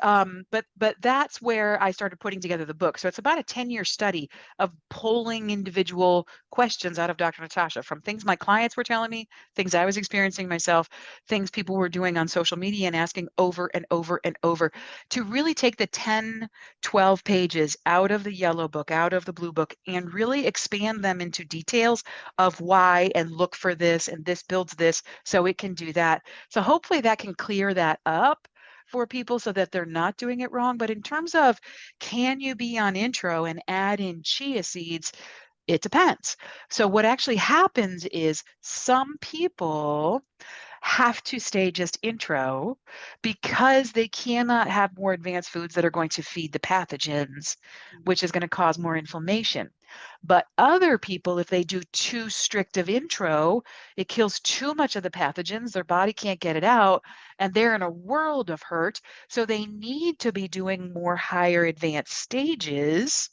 that's where I started putting together the book. So it's about a 10-year study of pulling individual questions out of Dr. Natasha from things my clients were telling me, things I was experiencing myself, things people were doing on social media and asking over and over and over to really take the 10, 12 pages out of the yellow book, out of the blue book, and really expand them into details of why and look for this and this builds this so it can do that. So hopefully that can clear that up for people so that they're not doing it wrong. But in terms of can you be on intro and add in chia seeds? It depends. So what actually happens is some people have to stay just intro because they cannot have more advanced foods that are going to feed the pathogens, which is going to cause more inflammation. But other people, if they do too strict of intro, it kills too much of the pathogens. Their body can't get it out, and they're in a world of hurt. So they need to be doing more higher advanced stages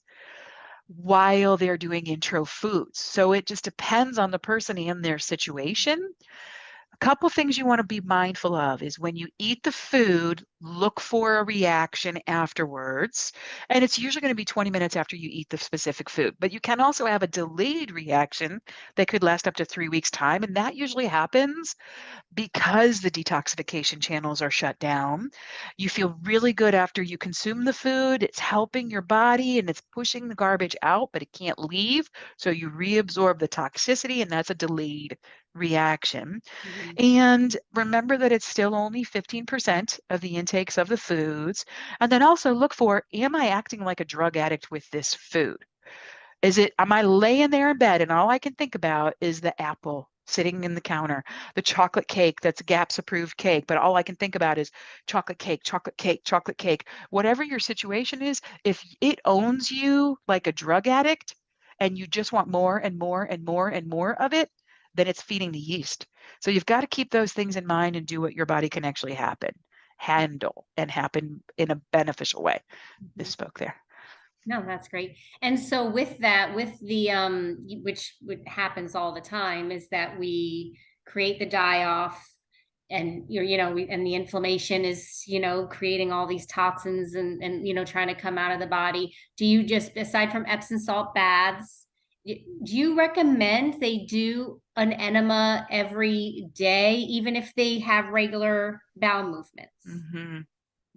while they're doing intro foods. So it just depends on the person and their situation. A couple things you want to be mindful of is when you eat the food, look for a reaction afterwards. And it's usually going to be 20 minutes after you eat the specific food. But you can also have a delayed reaction that could last up to 3 weeks' time. And that usually happens because the detoxification channels are shut down. You feel really good after you consume the food. It's helping your body and it's pushing the garbage out, but it can't leave. So you reabsorb the toxicity, and that's a delayed reaction. Mhm. And remember that it's still only 15% of the intakes of the foods. And then also look for, am I acting like a drug addict with this food? Am I laying there in bed and all I can think about is the apple sitting in the counter, the chocolate cake that's a GAPS approved cake, but all I can think about is chocolate cake, chocolate cake, chocolate cake. Whatever your situation is, if it owns you like a drug addict and you just want more and more and more and more of it, then it's feeding the yeast. So you've got to keep those things in mind and do what your body can actually handle and happen in a beneficial way. Mhm. Misspoke there. No, that's great. And so with that, with the which happens all the time, is that we create the die off and and the inflammation is, creating all these toxins and trying to come out of the body. Do you just, aside from Epsom salt baths, do you recommend they do an enema every day, even if they have regular bowel movements? Hmm.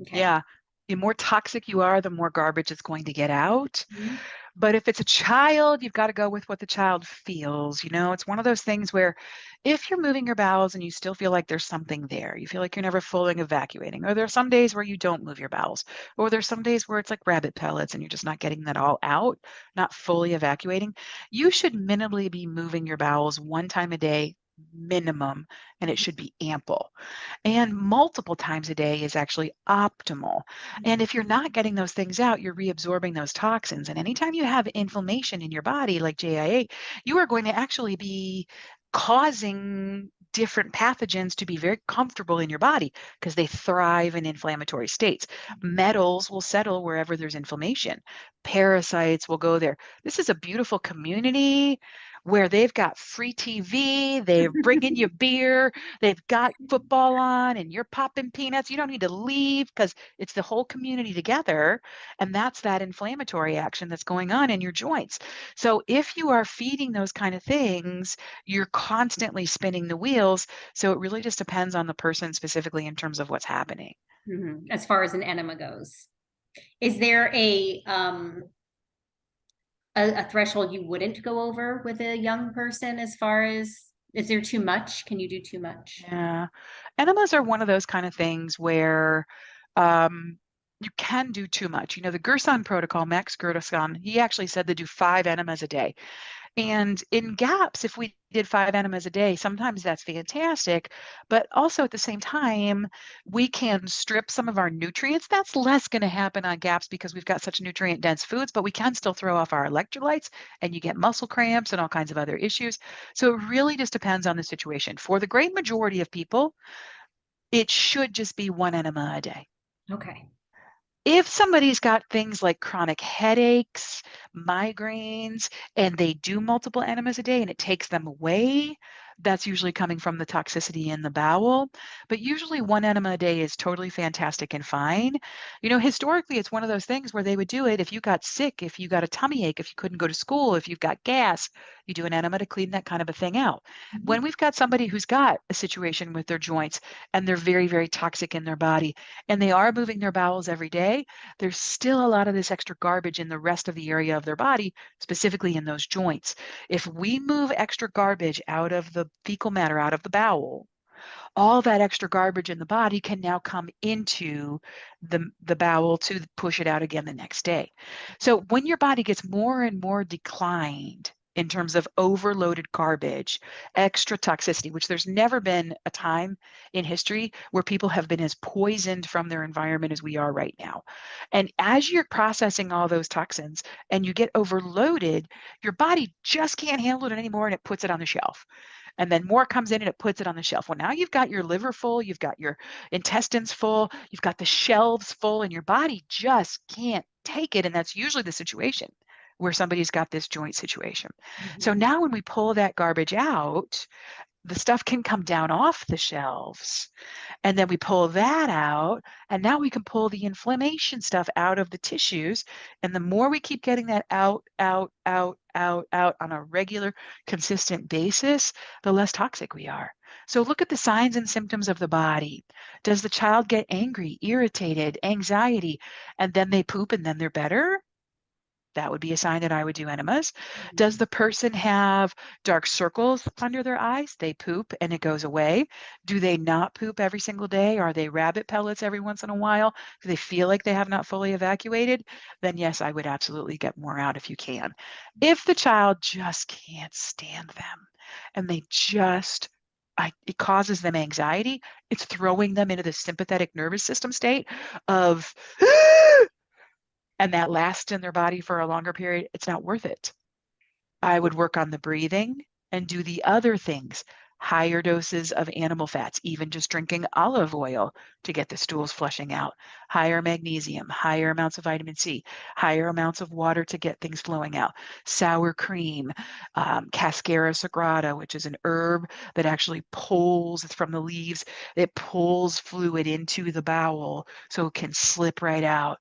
Okay. Yeah. The more toxic you are, the more garbage it's going to get out. Mhm. But if it's a child, you've got to go with what the child feels. It's one of those things where if you're moving your bowels and you still feel like there's something there, you feel like you're never fully evacuating, or there are some days where you don't move your bowels, or there's some days where it's like rabbit pellets and you're just not getting that all out, not fully evacuating, you should minimally be moving your bowels 1 time a day minimum, and it should be ample. And multiple times a day is actually optimal. And if you're not getting those things out, you're reabsorbing those toxins. And anytime you have inflammation in your body, like JIA, you are going to actually be causing different pathogens to be very comfortable in your body because they thrive in inflammatory states. Metals will settle wherever there's inflammation. Parasites will go there. This is a beautiful community where they've got free TV, they're bringing you beer, they've got football on, and you're popping peanuts. You don't need to leave because it's the whole community together. And that's that inflammatory action that's going on in your joints. So if you are feeding those kind of things, you're constantly spinning the wheels. So it really just depends on the person specifically in terms of what's happening. As far as an enema goes, is there a threshold you wouldn't go over with a young person as far as is there too much? Can you do too much? Yeah. Enemas are one of those kind of things where um, you can do too much. The Gerson protocol, Max Gerson, he actually said to do 5 enemas a day. And in gaps, if we did 5 enemas a day, sometimes that's fantastic. But also at the same time, we can strip some of our nutrients. That's less going to happen on gaps because we've got such nutrient dense foods, but we can still throw off our electrolytes and you get muscle cramps and all kinds of other issues. So it really just depends on the situation. For the great majority of people, it should just be 1 enema a day. Okay. If somebody's got things like chronic headaches, migraines, and they do multiple enemas a day and it takes them away, that's usually coming from the toxicity in the bowel. But usually 1 enema a day is totally fantastic and fine. Historically, it's one of those things where they would do it if you got sick, if you got a tummy ache, if you couldn't go to school, if you've got gas, you do an enema to clean that kind of a thing out. When we've got somebody who's got a situation with their joints and they're very, very toxic in their body, and they are moving their bowels every day, there's still a lot of this extra garbage in the rest of the area of their body, specifically in those joints. If we move extra garbage out of the fecal matter, out of the bowel, all that extra garbage in the body can now come into the bowel to push it out again the next day. So when your body gets more and more declined in terms of overloaded garbage, extra toxicity, which there's never been a time in history where people have been as poisoned from their environment as we are right now. And as you're processing all those toxins and you get overloaded, your body just can't handle it anymore and it puts it on the shelf, and then more comes in and it puts it on the shelf. Well, now you've got your liver full, you've got your intestines full, you've got the shelves full, and your body just can't take it. And that's usually the situation where somebody's got this joint situation. So Mhm. now when we pull that garbage out, the stuff can come down off the shelves, and then we pull that out, and now we can pull the inflammation stuff out of the tissues. And the more we keep getting that out, out, out, out, out on a regular, consistent basis, the less toxic we are. So look at the signs and symptoms of the body. Does the child get angry, irritated, anxiety, and then they poop and then they're better? That would be a sign that I would do enemas. Does the person have dark circles under their eyes? They poop and it goes away. Do they not poop every single day? Are they rabbit pellets every once in a while? Do they feel like they have not fully evacuated? Then yes, I would absolutely get more out if you can. If the child just can't stand them and it causes them anxiety, it's throwing them into the sympathetic nervous system state of and that lasts in their body for a longer period, it's not worth it. I would work on the breathing and do the other things, higher doses of animal fats, even just drinking olive oil to get the stools flushing out, higher magnesium, higher amounts of vitamin C, higher amounts of water to get things flowing out, sour cream, Cascara sagrada, which is an herb that actually pulls, it's from the leaves, it pulls fluid into the bowel so it can slip right out.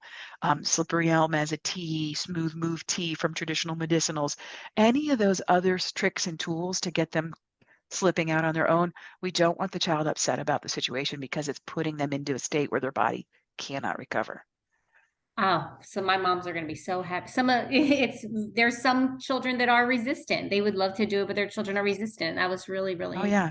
Slippery elm as a tea, smooth move tea from traditional medicinals, any of those other tricks and tools to get them slipping out on their own. We don't want the child upset about the situation because it's putting them into a state where their body cannot recover. Oh, so my moms are going to be so happy. Some of it's there's some children that are resistant. They would love to do it, but their children are resistant. That was really, Oh really yeah.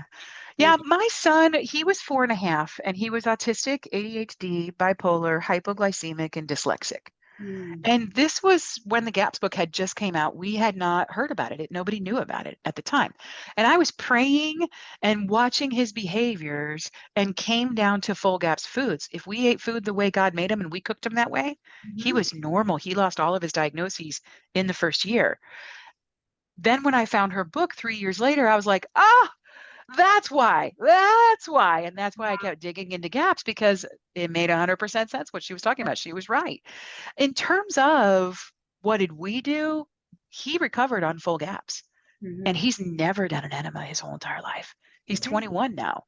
Yeah, interesting. my son, he was 4.5 and he was autistic, ADHD, bipolar, hypoglycemic, and dyslexic. Mm. And this was when the Gaps book had just came out. We had not heard about it. Nobody knew about it at the time. And I was praying and watching his behaviors and came down to full Gaps foods. If we ate food the way God made them and we cooked him that way, he Mhm. was normal. He lost all of his diagnoses in the first year. Then when I found her book 3 years later, I was like, ah, that's why. That's why. And that's why I kept digging into Gaps because it made 100% sense what she was talking about. She was right. In terms of what did we do? He recovered on full Gaps and Mhm. he's never done an enema his whole entire life. He's Okay. 21 now.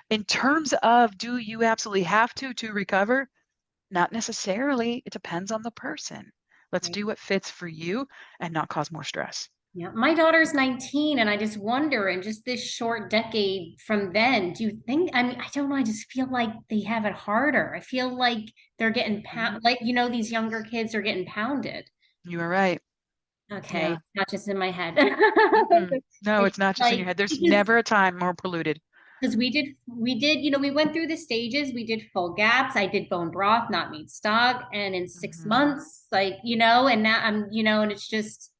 In terms of do you absolutely have to recover? Not necessarily. It depends on the person. Let's Right. do what fits for you and not cause more stress. Yeah. My daughter's 19, and I just wonder, in just this short decade from then, do you think, I mean, I don't know, I just feel like they have it harder. I feel like they're getting Mhm. pound, like, these younger kids are getting pounded. You are right. Okay, Yeah. not just in my head. Mm-mm. No, It's it's not just in like your head. There's because never a time more polluted. we went through the stages. We did full gaps. I did bone broth, not meat stock, and in six Hmm. months, like, and now I'm, and it's just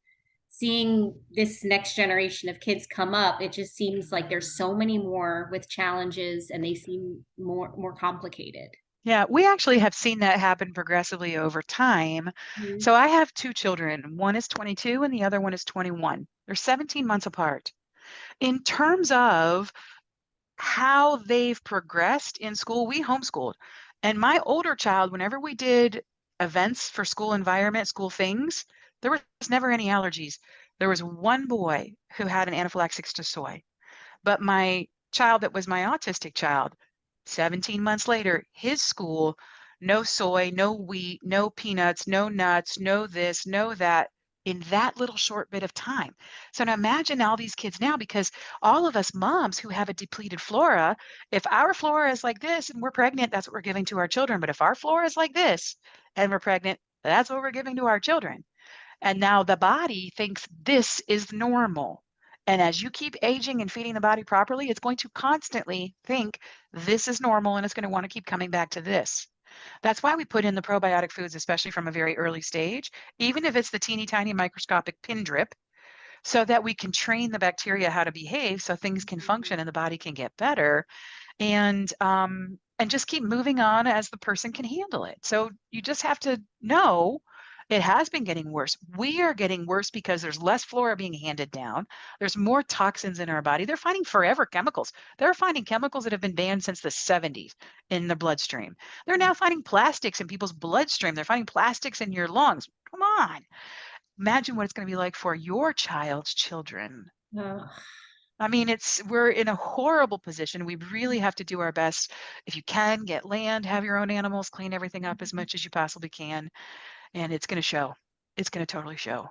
seeing this next generation of kids come up. It just seems like there's so many more with challenges, and they seem more complicated. Yeah, we actually have seen that happen progressively over time. Mhm. So I have two children. One is 22 and the other one is 21. They're 17 months apart. In terms of how they've progressed in school, we homeschooled. And my older child, whenever we did events for school environment, school things, there was never any allergies. There was one boy who had an anaphylaxis to soy. But my child that was my autistic child, 17 months later, his school, no soy, no wheat, no peanuts, no nuts, no this, no that, in that little short bit of time. So now imagine all these kids now, because all of us moms who have a depleted flora, if our flora is like this and we're pregnant, that's what we're giving to our children. But if our flora is like this and we're pregnant, that's what we're giving to our children. And now the body thinks this is normal. And as you keep aging and feeding the body properly, it's going to constantly think this is normal and it's going to want to keep coming back to this. That's why we put in the probiotic foods, especially from a very early stage, even if it's the teeny tiny microscopic pin drip, so that we can train the bacteria how to behave so things can function and the body can get better and just keep moving on as the person can handle it. So you just have to know it has been getting worse. We are getting worse because there's less flora being handed down. There's more toxins in our body. They're finding forever chemicals. They're finding chemicals that have been banned since the 70s in the bloodstream. They're now finding plastics in people's bloodstream. They're finding plastics in your lungs. Come on. Imagine what it's going to be like for your child's children. Ugh. I mean, we're in a horrible position. We really have to do our best. If you can, get land, have your own animals, clean everything up as much as you possibly can, and it's going to show. It's going to totally show.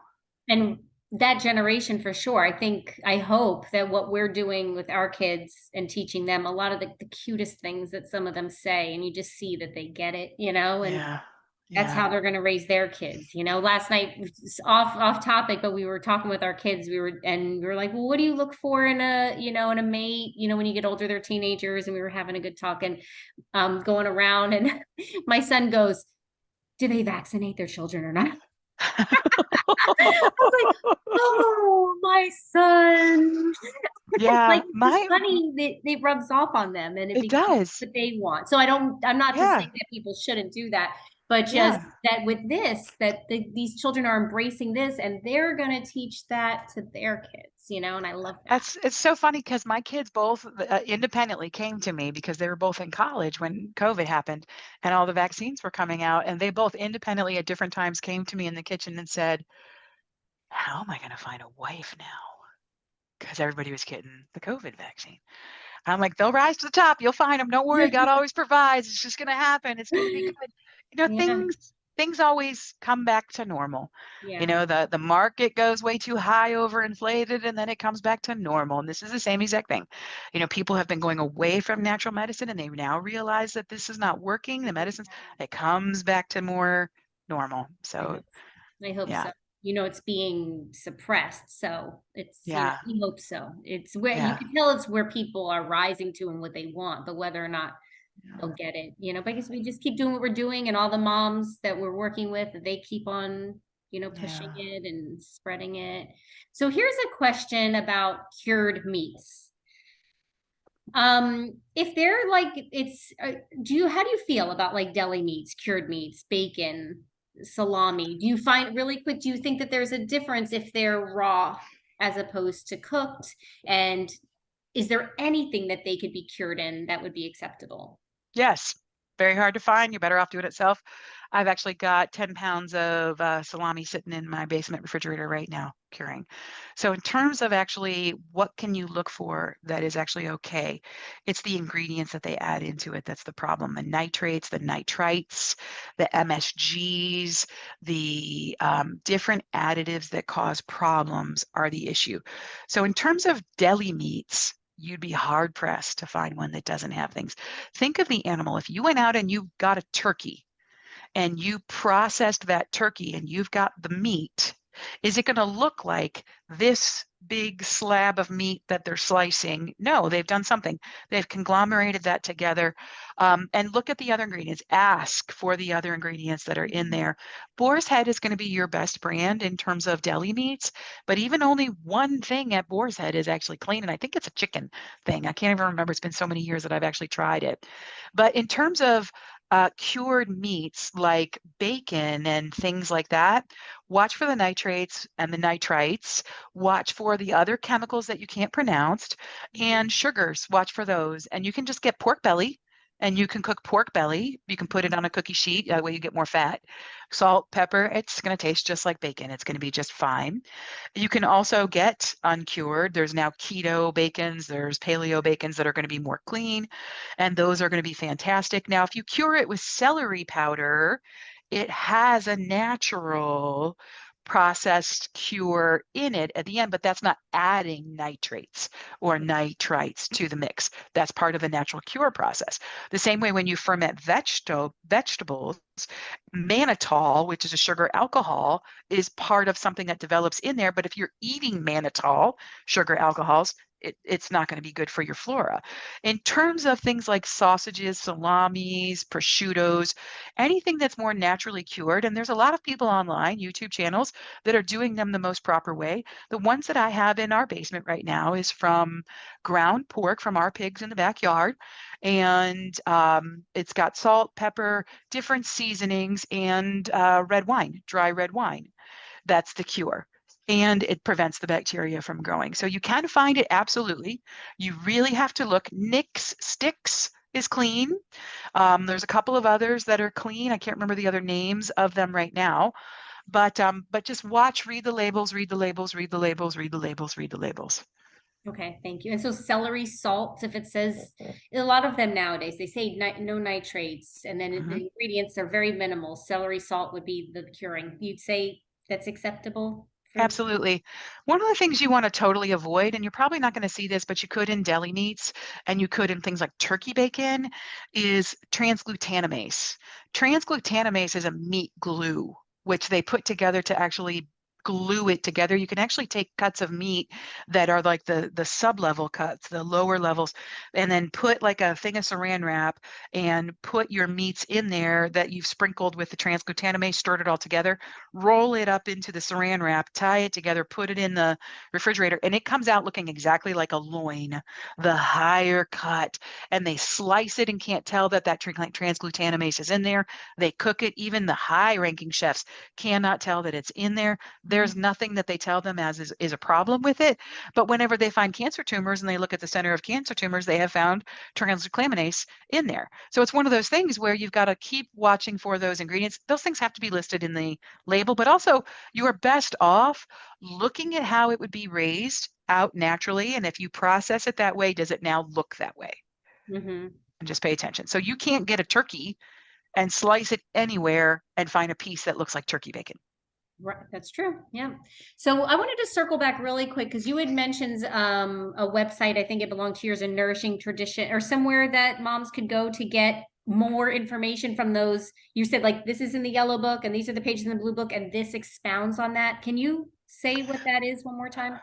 And that generation for sure. I hope that what we're doing with our kids and teaching them a lot of the cutest things that some of them say, and you just see that they get it, and Yeah. that's Yeah. how they're going to raise their kids. Last night, off topic, but we were talking with our kids. We were like, well, what do you look for in a mate? When you get older, they're teenagers, and we were having a good talk and going around, and my son goes, "Do they vaccinate their children or not?" I was like, "Oh, my son." Like, Yeah. it's just My funny that it rubs off on them and it It becomes does. what they want. So I'm not just saying Yeah. that people shouldn't do that, but just Yeah. that with this, that these children are embracing this and they're going to teach that to their kids, and I love that. It's so funny because my kids both independently came to me because they were both in college when COVID happened and all the vaccines were coming out. And they both independently at different times came to me in the kitchen and said, how am I going to find a wife now? Because everybody was getting the COVID vaccine. I'm like, they'll rise to the top. You'll find them. Don't worry. God always provides. It's just going to happen. It's going to be good. Yeah, Things always come back to normal. yeah. The market goes way too high overinflated and then it comes back to normal. And this is the same exact thing. People have been going away from natural medicine and they now realize that this is not working. The medicines, it comes back to more. normal. I So hope, I hope yeah, so. It's being suppressed, so it's, yeah, we hope so. It's where you yeah, can tell it's where people are rising to and what they want, but whether or not yeah, they'll get it, because we just keep doing what we're doing, and all the moms that we're working with, they keep on, pushing yeah. it and spreading it. So here's a question about cured meats. If they're like, how do you feel about like deli meats, cured meats, bacon, salami? Do you find really quick, do you think that there's a difference if they're raw as opposed to cooked? And is there anything that they could be cured in that would be acceptable? Yes, very hard to find. You're better off doing it self. I've actually got 10 pounds of salami sitting in my basement refrigerator right now, curing. So in terms of actually what can you look for that is actually okay, it's the ingredients that they add into it that's the problem. The nitrates, the nitrites, the MSGs, the different additives that cause problems are the issue. So in terms of deli meats, you'd be hard pressed to find one that doesn't have things. Think of the animal. If you went out and you got a turkey and you processed that turkey and you've got the meat, is it going to look like this big slab of meat that they're slicing? No, they've done something. They've conglomerated that together. And look at the other ingredients. Ask for the other ingredients that are in there. Boar's Head is going to be your best brand in terms of deli meats, but even only one thing at Boar's Head is actually clean. And I think it's a chicken thing. I can't even remember. It's been so many years that I've actually tried it. But in terms of cured meats like bacon and things like that, watch for the nitrates and the nitrites. Watch for the other chemicals that you can't pronounce Mhm. and sugars. Watch for those. And you can just get pork belly and you can cook pork belly. You can put it on a cookie sheet. That way you get more fat. Salt, pepper. It's going to taste just like bacon. It's going to be just fine. You can also get uncured. There's now keto bacons. There's paleo bacons that are going to be more clean, and those are going to be fantastic. Now, if you cure it with celery powder, it has a natural processed cure in it at the end, but that's not adding nitrates or nitrites to the mix. That's part of the natural cure process. The same way when you ferment vegetables, mannitol, which is a sugar alcohol, is part of something that develops in there. But if you're eating mannitol, sugar alcohols, it's not going to be good for your flora. In terms of things like sausages, salamis, prosciuttos, anything that's more naturally cured, and there's a lot of people online, YouTube channels, that are doing them the most proper way. The ones that I have in our basement right now is from ground pork from our pigs in the backyard. And it's got salt, pepper, different seasonings, and red wine, dry red wine. That's the cure. And it prevents the bacteria from growing. So you can find it absolutely. You really have to look. Nick's Sticks is clean. There's a couple of others that are clean. I can't remember the other names of them right now. But just watch, read the labels, read the labels, read the labels, read the labels, read the labels. Okay, thank you. And so celery salt, if it says, a lot of them nowadays, they say no nitrates, and then Mhm. the ingredients are very minimal. Celery salt would be the curing. You'd say that's acceptable for? Absolutely. One of the things you want to totally avoid, and you're probably not going to see this, but you could in deli meats and you could in things like turkey bacon, is transglutaminase. Transglutaminase is a meat glue, which they put together to actually glue it together. You can actually take cuts of meat that are like the sub-level cuts, the lower levels, and then put like a thing of saran wrap and put your meats in there that you've sprinkled with the transglutaminase, stirred it all together, roll it up into the saran wrap, tie it together, put it in the refrigerator, and it comes out looking exactly like a loin, the higher cut. And they slice it and can't tell that transglutaminase is in there. They cook it. Even the high-ranking chefs cannot tell that it's in there. There's nothing that they tell them as is a problem with it. But whenever they find cancer tumors and they look at the center of cancer tumors, they have found transglutaminase in there. So it's one of those things where you've got to keep watching for those ingredients. Those things have to be listed in the label, but also you are best off looking at how it would be raised out naturally. And if you process it that way, does it now look that way? Mm-hmm. And just pay attention. So you can't get a turkey and slice it anywhere and find a piece that looks like turkey bacon. Right, that's true. Yeah. So I wanted to circle back really quick because you had mentioned a website, I think it belonged to yours, a Nourishing Tradition, or somewhere that moms could go to get more information from those? You said like this is in the yellow book and these are the pages in the blue book and this expounds on that. Can you say what that is one more time?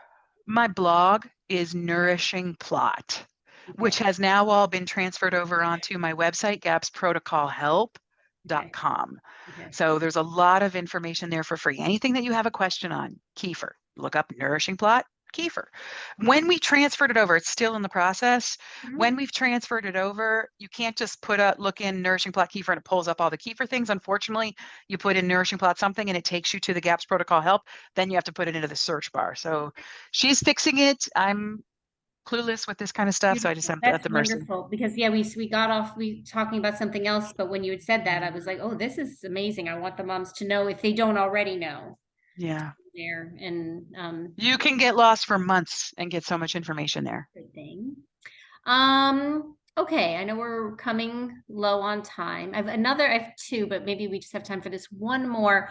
My blog is Nourishing Plot, which Okay. has now all been transferred over onto my website, Okay. gapsprotocolhelp.com. Okay. So there's a lot of information there for free. Anything that you have a question on, kefir, look up Nourishing Plot, kefir. When we transferred it over, it's still in the process. Mhm. When we've transferred it over, you can't just look in Nourishing Plot kefir and it pulls up all the kefir things. Unfortunately, you put in Nourishing Plot something and it takes you to the GAPS protocol help. Then you have to put it into the search bar. So she's fixing it. I'm clueless with this kind of stuff, so I just Beautiful. am at That's the mercy. wonderful because yeah, we got off we talking about something else, but when you had said that, I Mhm. was like, oh, this is amazing. I want the moms to know if they don't already know Yeah. there and You can get lost for months and get so much information there. good thing. Okay, I know we're coming low on time. I have two, but maybe we just have time for this one more.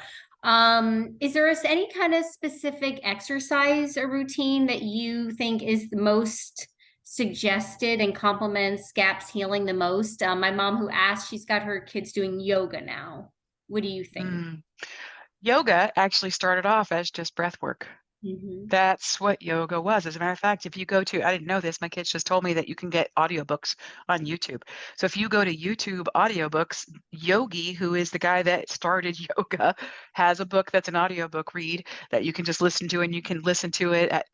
Is there any kind of specific exercise or routine that you think is the most suggested and complements GAPS healing the most? My mom who asked, she's got her kids doing yoga now. What do you think? Mm. Yoga actually started off as just breath work. Hmm. That's what yoga was. As a matter of fact, if you go to, I didn't know this, my kids just told me that you can get audiobooks on YouTube. So if you go to YouTube audiobooks, Yogi, who is the guy that started yoga, has a book that's an audiobook read that you can just listen to, and you can listen to it at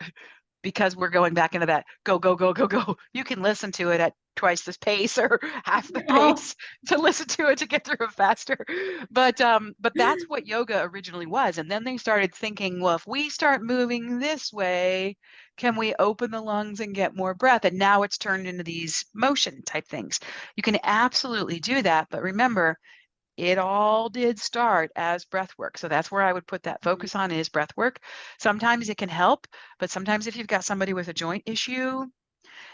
because we're going back into that go, go, go, go, go. You can listen to it at twice the pace or half the Oh, pace to listen to it to get through it faster. But that's what yoga originally was. And then they started thinking, well, if we start moving this way, can we open the lungs and get more breath? And now it's turned into these motion type things. You can absolutely do that. But remember, it all did start as breath work. So that's where I would put that focus on is breath work. Sometimes it can help, but sometimes if you've got somebody with a joint issue,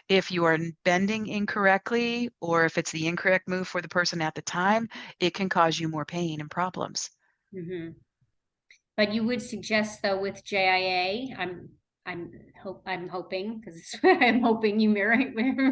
if you are bending incorrectly, or if it's the incorrect move for the person at the time, it can cause you more pain and problems. hmm. But you would suggest though with JIA, I'm hoping because I'm hoping you mirror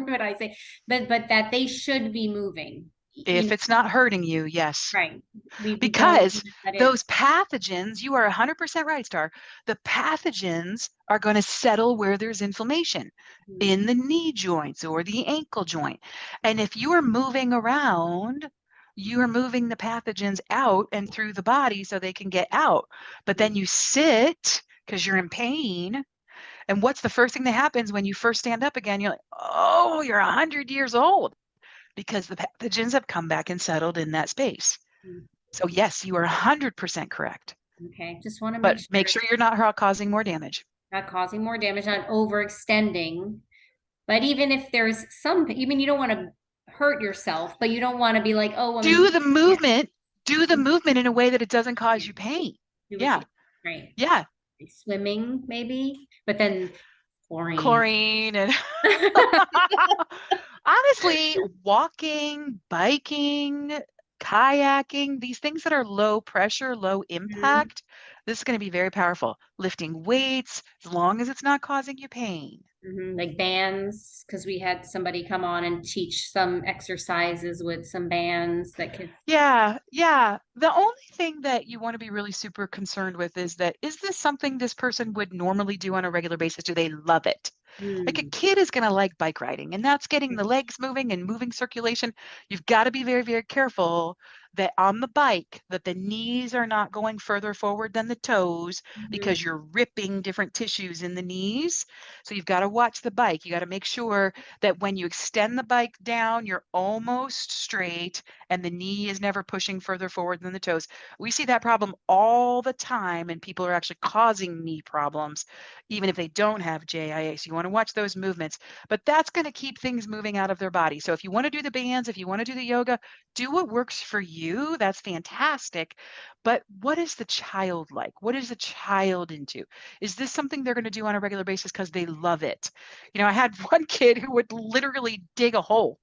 what I say, but that they should be moving. If it's not hurting you, yes. Right. We don't Because let it. those pathogens, you are 100% right, Star. The pathogens are going to settle where there's inflammation Mhm, in the knee joints or the ankle joint. And if you are moving around, you are moving the pathogens out and through the body so they can get out. But then you sit because you're in pain. And what's the first thing that happens when you first stand up again? You're like, oh, you're 100 years old because the pathogens have come back and settled in that space. mhm. So yes, you are 100% correct. Okay, just want to make But make sure sure you're not causing more damage. not causing more damage, not overextending. But even if there's some, even you don't want to hurt yourself, but you don't want to be like, oh, Do the yeah, movement, do the movement in a way that it doesn't cause yeah, you pain. do what Yeah. you right. Yeah. Swimming maybe, but then chlorine. Chlorine and honestly, walking, biking, kayaking, these things that are low pressure, low Mhm. impact, this is going to be very powerful. Lifting weights, as long as it's not causing you pain. Like bands, because we had somebody come on and teach some exercises with some bands that could. Yeah, yeah. The only thing that you want to be really super concerned with is that is this something this person would normally do on a regular basis? Do they love it? Like a Mm, kid is going to like bike riding, and that's getting the legs moving and moving circulation. You've got to be very, very careful that on the bike that the knees are not going further forward than the toes mhm, because you're ripping different tissues in the knees. So you've got to watch the bike. You got to make sure that when you extend the bike down, you're almost straight and the knee is never pushing further forward than the toes. We see that problem all the time, and people are actually causing knee problems even if they don't have JIA. So you want to watch those movements, but that's going to keep things moving out of their body. So if you want to do the bands, if you want to do the yoga, do what works for you. That's fantastic. But what is the child like? What is the child into? Is this something they're going to do on a regular basis because they love it? You know, I had one kid who would literally dig a hole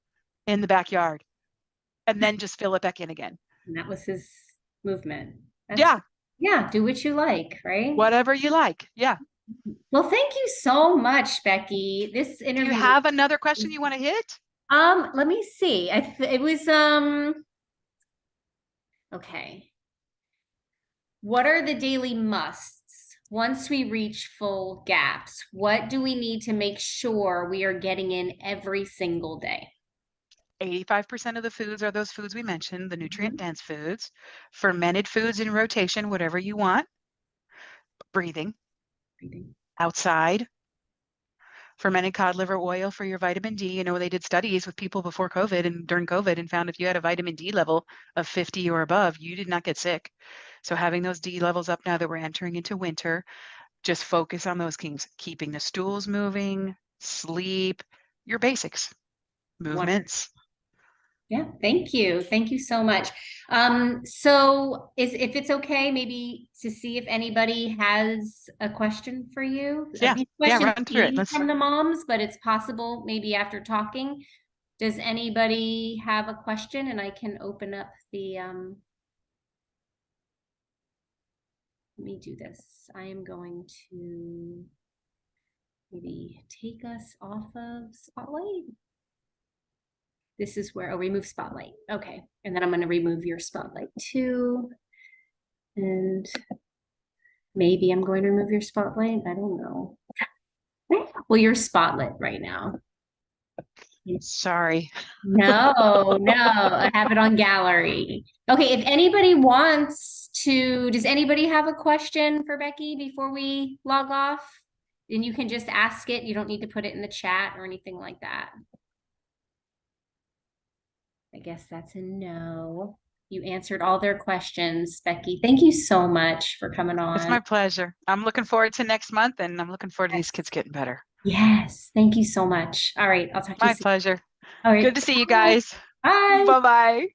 in the backyard and then just fill it back in again. and that was his movement. That's Yeah, yeah, do what you like, right? whatever you like. Yeah. Well, thank you so much, Becky. This Do you interview have another question was you want to hit? Let me see. It was okay. What are the daily musts? Once we reach full gaps, what do we need to make sure we are getting in every single day? 85% of the foods are those foods we mentioned, the nutrient Mhm. dense foods, fermented foods in rotation, whatever you want, breathing, Breathing. outside, fermented cod liver oil for your vitamin D. You know, they did studies with people before COVID and during COVID and found if you had a vitamin D level of 50 or above, you did not get sick. So having those D levels up now that we're entering into winter, just focus on those things, keeping the stools moving, sleep, your basics, movements. Yeah, thank you. Thank you so much. So if it's okay, maybe to see if anybody has a question for you. Yeah, These yeah, questions run through it. came Let's from the moms, but it's possible maybe after talking. Does anybody have a question? And I can open up the let me do this. I am going to maybe take us off of Spotlight. This is where, oh, remove Spotlight. Okay. And then I'm going to remove your Spotlight too. And maybe I'm going to remove your Spotlight. I don't know. Well, your Spotlight right now. sorry. No, no, I have it on gallery. Okay, if anybody wants to, does anybody have a question for Becky before we log off? Then you can just ask it. You don't need to put it in the chat or anything like that. I guess that's a no. You answered all their questions, Becky. Thank you so much for coming It's on. my pleasure. I'm looking forward to next month and I'm looking forward to these kids getting better. Yes, thank you so much. All right, I'll talk to you My soon. pleasure. All right, Good to see you guys. bye. Bye-bye.